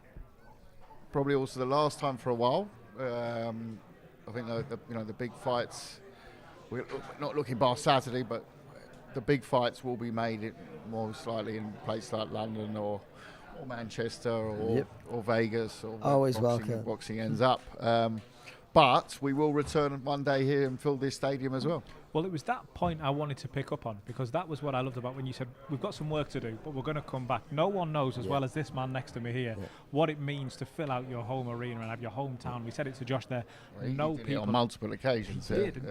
also the last time for a while. I think the big fights. We're not looking past Saturday, but the big fights will be made more slightly in a place like London or Manchester or Vegas or always boxing ends up. But we will return one day here and fill this stadium as well. Well, it was that point I wanted to pick up on, because that was what I loved about when you said, we've got some work to do, but we're going to come back. No one knows as well as this man next to me here what it means to fill out your home arena and have your hometown. We said it to Josh there. Well, no did people it on multiple occasions. He did.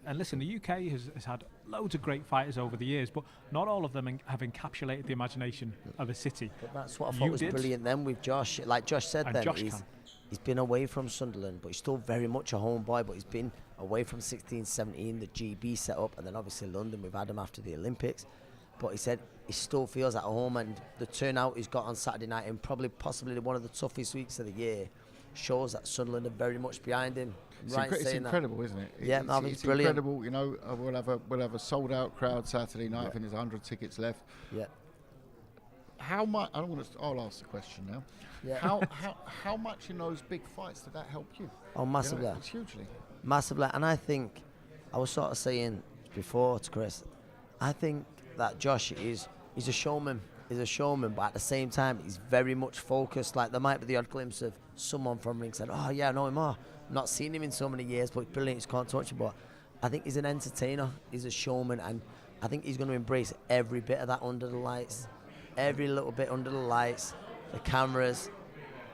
And listen, the UK has had loads of great fighters over the years, but not all of them have encapsulated the imagination of a city. But that's what I thought was brilliant then with Josh. Like Josh said, and then Josh he's been away from Sunderland, but he's still very much a home boy. But he's been away from 16, 17, the GB set up, and then obviously London with Adam after the Olympics. But he said he still feels at home, and the turnout he's got on Saturday night, and possibly one of the toughest weeks of the year, shows that Sunderland are very much behind him. It's incredible, isn't it? Yeah, it's brilliant. Incredible. You know, we'll have a sold out crowd Saturday night. I think there's 100 tickets left. Yeah. How much? I'll ask the question now. Yeah. How much in those big fights did that help you? Oh, massively. It's hugely. Massively, and I think I was sort of saying before to Chris, I think that Josh he's a showman. He's a showman, but at the same time, he's very much focused. Like there might be the odd glimpse of someone from ring said, "Oh yeah, I know him more." Not seen him in so many years, but he's brilliant. He's can't touch him, but I think he's an entertainer. He's a showman, and I think he's going to embrace every bit of that under the lights, every little bit under the lights, the cameras.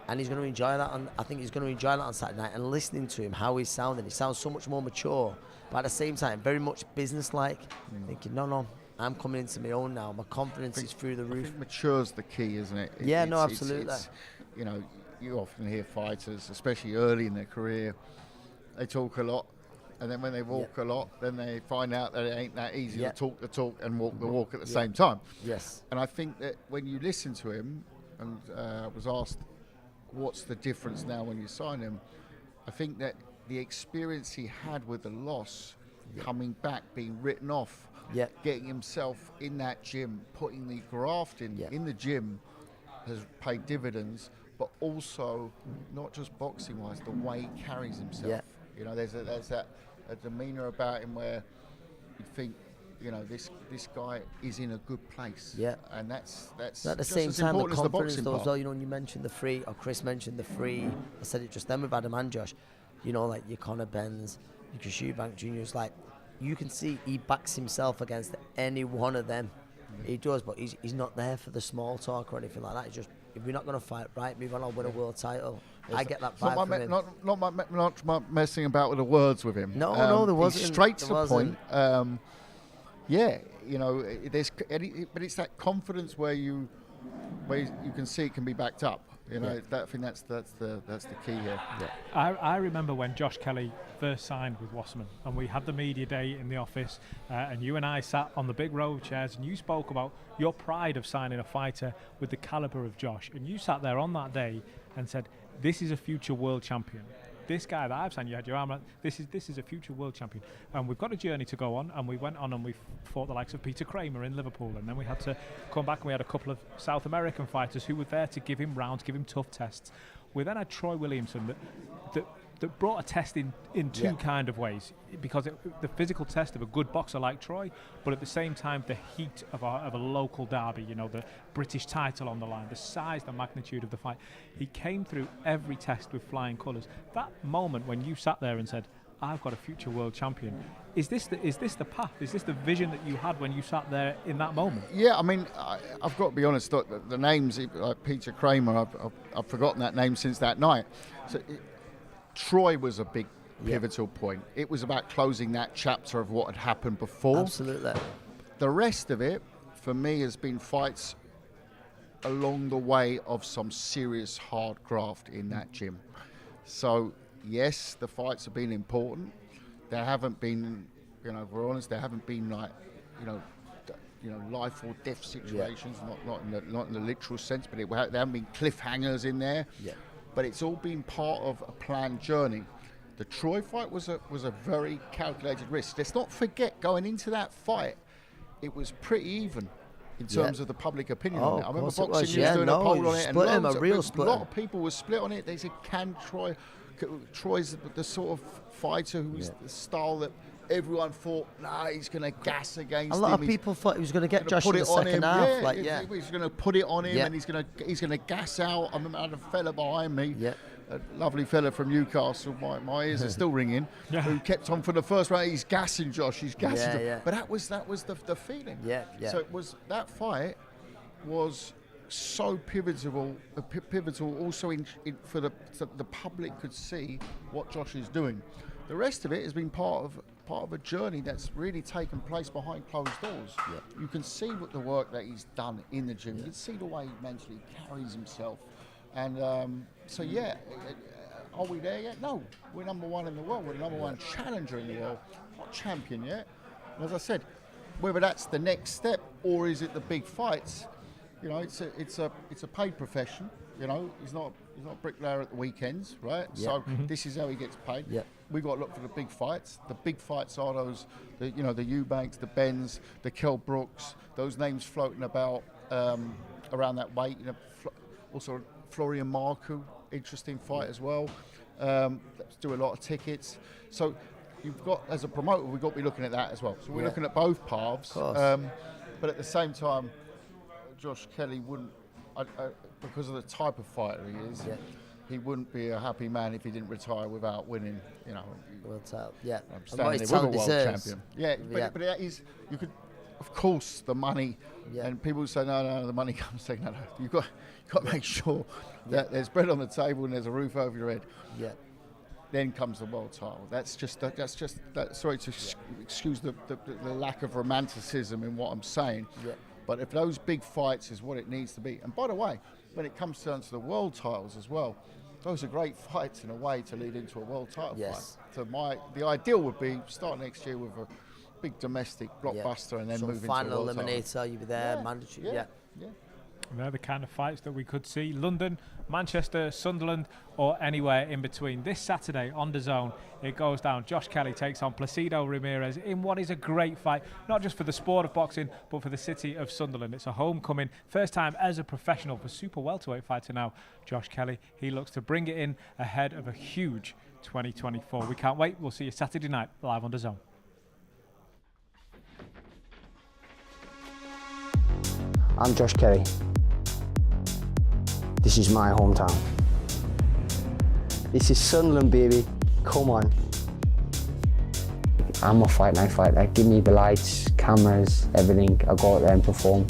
And he's going to enjoy that, and I think he's going to enjoy that on Saturday night. And listening to him, how he's sounding, he sounds so much more mature, but at the same time, very much business-like. Thinking, no, I'm coming into my own now. My confidence is through the roof. I think mature's the key, isn't it? Absolutely. You know, you often hear fighters, especially early in their career, they talk a lot, and then when they walk a lot, then they find out that it ain't that easy to talk the talk and walk the walk at the same time. Yes. And I think that when you listen to him, and I was asked, what's the difference now when you sign him? I think that the experience he had with the loss, coming back, being written off, getting himself in that gym, putting the graft in the gym, has paid dividends. But also, not just boxing wise, the way he carries himself. You know, there's a demeanour about him where you think, you know, this guy is in a good place. Yeah. And that's at the same time, the confidence though as well. You know, when you mentioned the three, or Chris mentioned the three, I said it just then with Adam and Josh. You know, like your Conor Benns, your Eubank Jr.'s, like you can see he backs himself against any one of them. He does, but he's not there for the small talk or anything like that. He's just, if we're not going to fight, right, move on, I'll win a world title. I get that vibe from him. Not messing about with the words with him. No, there wasn't. He's straight to the point. You know, but it's that confidence where you can see it can be backed up. You know, I think that's the key here. Yeah. I remember when Josh Kelly first signed with Wasserman, and we had the media day in the office, and you and I sat on the big row of chairs, and you spoke about your pride of signing a fighter with the caliber of Josh, and you sat there on that day and said, "This is a future world champion. This guy that I've signed, you had your arm around, this is a future world champion." And we've got a journey to go on, and we went on and we fought the likes of Peter Kramer in Liverpool, and then we had to come back and we had a couple of South American fighters who were there to give him rounds, give him tough tests. We then had Troy Williamson that brought a test in two kind of ways, because the physical test of a good boxer like Troy, but at the same time the heat of a local derby, you know, the British title on the line, the size, the magnitude of the fight. He came through every test with flying colours. That moment when you sat there and said, "I've got a future world champion," is this the path? Is this the vision that you had when you sat there in that moment? Yeah, I mean, I've got to be honest. The names, like Peter Kramer, I've forgotten that name since that night. So Troy was a big pivotal point. It was about closing that chapter of what had happened before. Absolutely. The rest of it, for me, has been fights along the way of some serious hard graft in that gym. So, yes, the fights have been important. There haven't been, you know, if we're honest, there haven't been like, you know, life or death situations. Not in the literal sense, but there haven't been cliffhangers in there. Yeah. But it's all been part of a planned journey. The Troy fight was a very calculated risk. Let's not forget, going into that fight, it was pretty even in terms of the public opinion on it. I remember Boxing News doing a poll on it, and a lot of people were split on it. They said, can Troy's the sort of fighter who's the style that everyone thought, he's going to gas against him. A lot of people thought he was going to get Josh in the second half. He's going to put it on him, and he's going to gas out. I remember I had a fella behind me, lovely fella from Newcastle, my ears are still ringing, who kept on for the first round. He's gassing Josh, he's gassing Josh. Yeah. But that was the feeling. Yeah. So it was, that fight was so pivotal also for so the public could see what Josh is doing. The rest of it has been part of a journey that's really taken place behind closed doors. You can see what the work that he's done in the gym. You can see the way he mentally carries himself. And are we there yet? No, we're number one in the world. We're the number one challenger in the world, not champion yet. And as I said, whether that's the next step or is it the big fights, you know, it's a paid profession. You know, he's not a bricklayer at the weekends, right? So this is how he gets paid. We've got to look for the big fights. The big fights are those, the Eubanks, the Benns, the Kell Brooks, those names floating about around that weight. You know, also Florian Marku, interesting fight as well. Let's do a lot of tickets. So you've got, as a promoter, we've got to be looking at that as well. So we're looking at both paths. But at the same time, Josh Kelly wouldn't, because of the type of fighter he is, he wouldn't be a happy man if he didn't retire without winning, you know. World title, yeah. Standing there with a world champion. But that is, you could, of course, the money, and people say, no, the money comes second. No, you've got to make sure that there's bread on the table and there's a roof over your head. Then comes the world title. That's just sorry to excuse the lack of romanticism in what I'm saying. But if those big fights is what it needs to be, and by the way, when it comes down to the world titles as well, those are great fights in a way to lead into a world title fight. So the ideal would be start next year with a big domestic blockbuster and then move into a final world eliminator. title. You'll be there, mandatory. And they're the kind of fights that we could see London, Manchester, Sunderland, or anywhere in between. This Saturday on DAZN, it goes down. Josh Kelly takes on Placido Ramirez in what is a great fight, not just for the sport of boxing, but for the city of Sunderland. It's a homecoming, first time as a professional for super welterweight fighter now. Josh Kelly, he looks to bring it in ahead of a huge 2024. We can't wait. We'll see you Saturday night live on DAZN. I'm Josh Kelly. This is my hometown. This is Sunderland, baby. Come on. I'm a fight night fighter. Give me the lights, cameras, everything. I go out there and perform.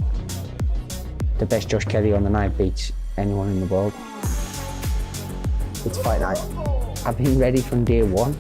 The best Josh Kelly on the night beats anyone in the world. It's fight night. I've been ready from day one.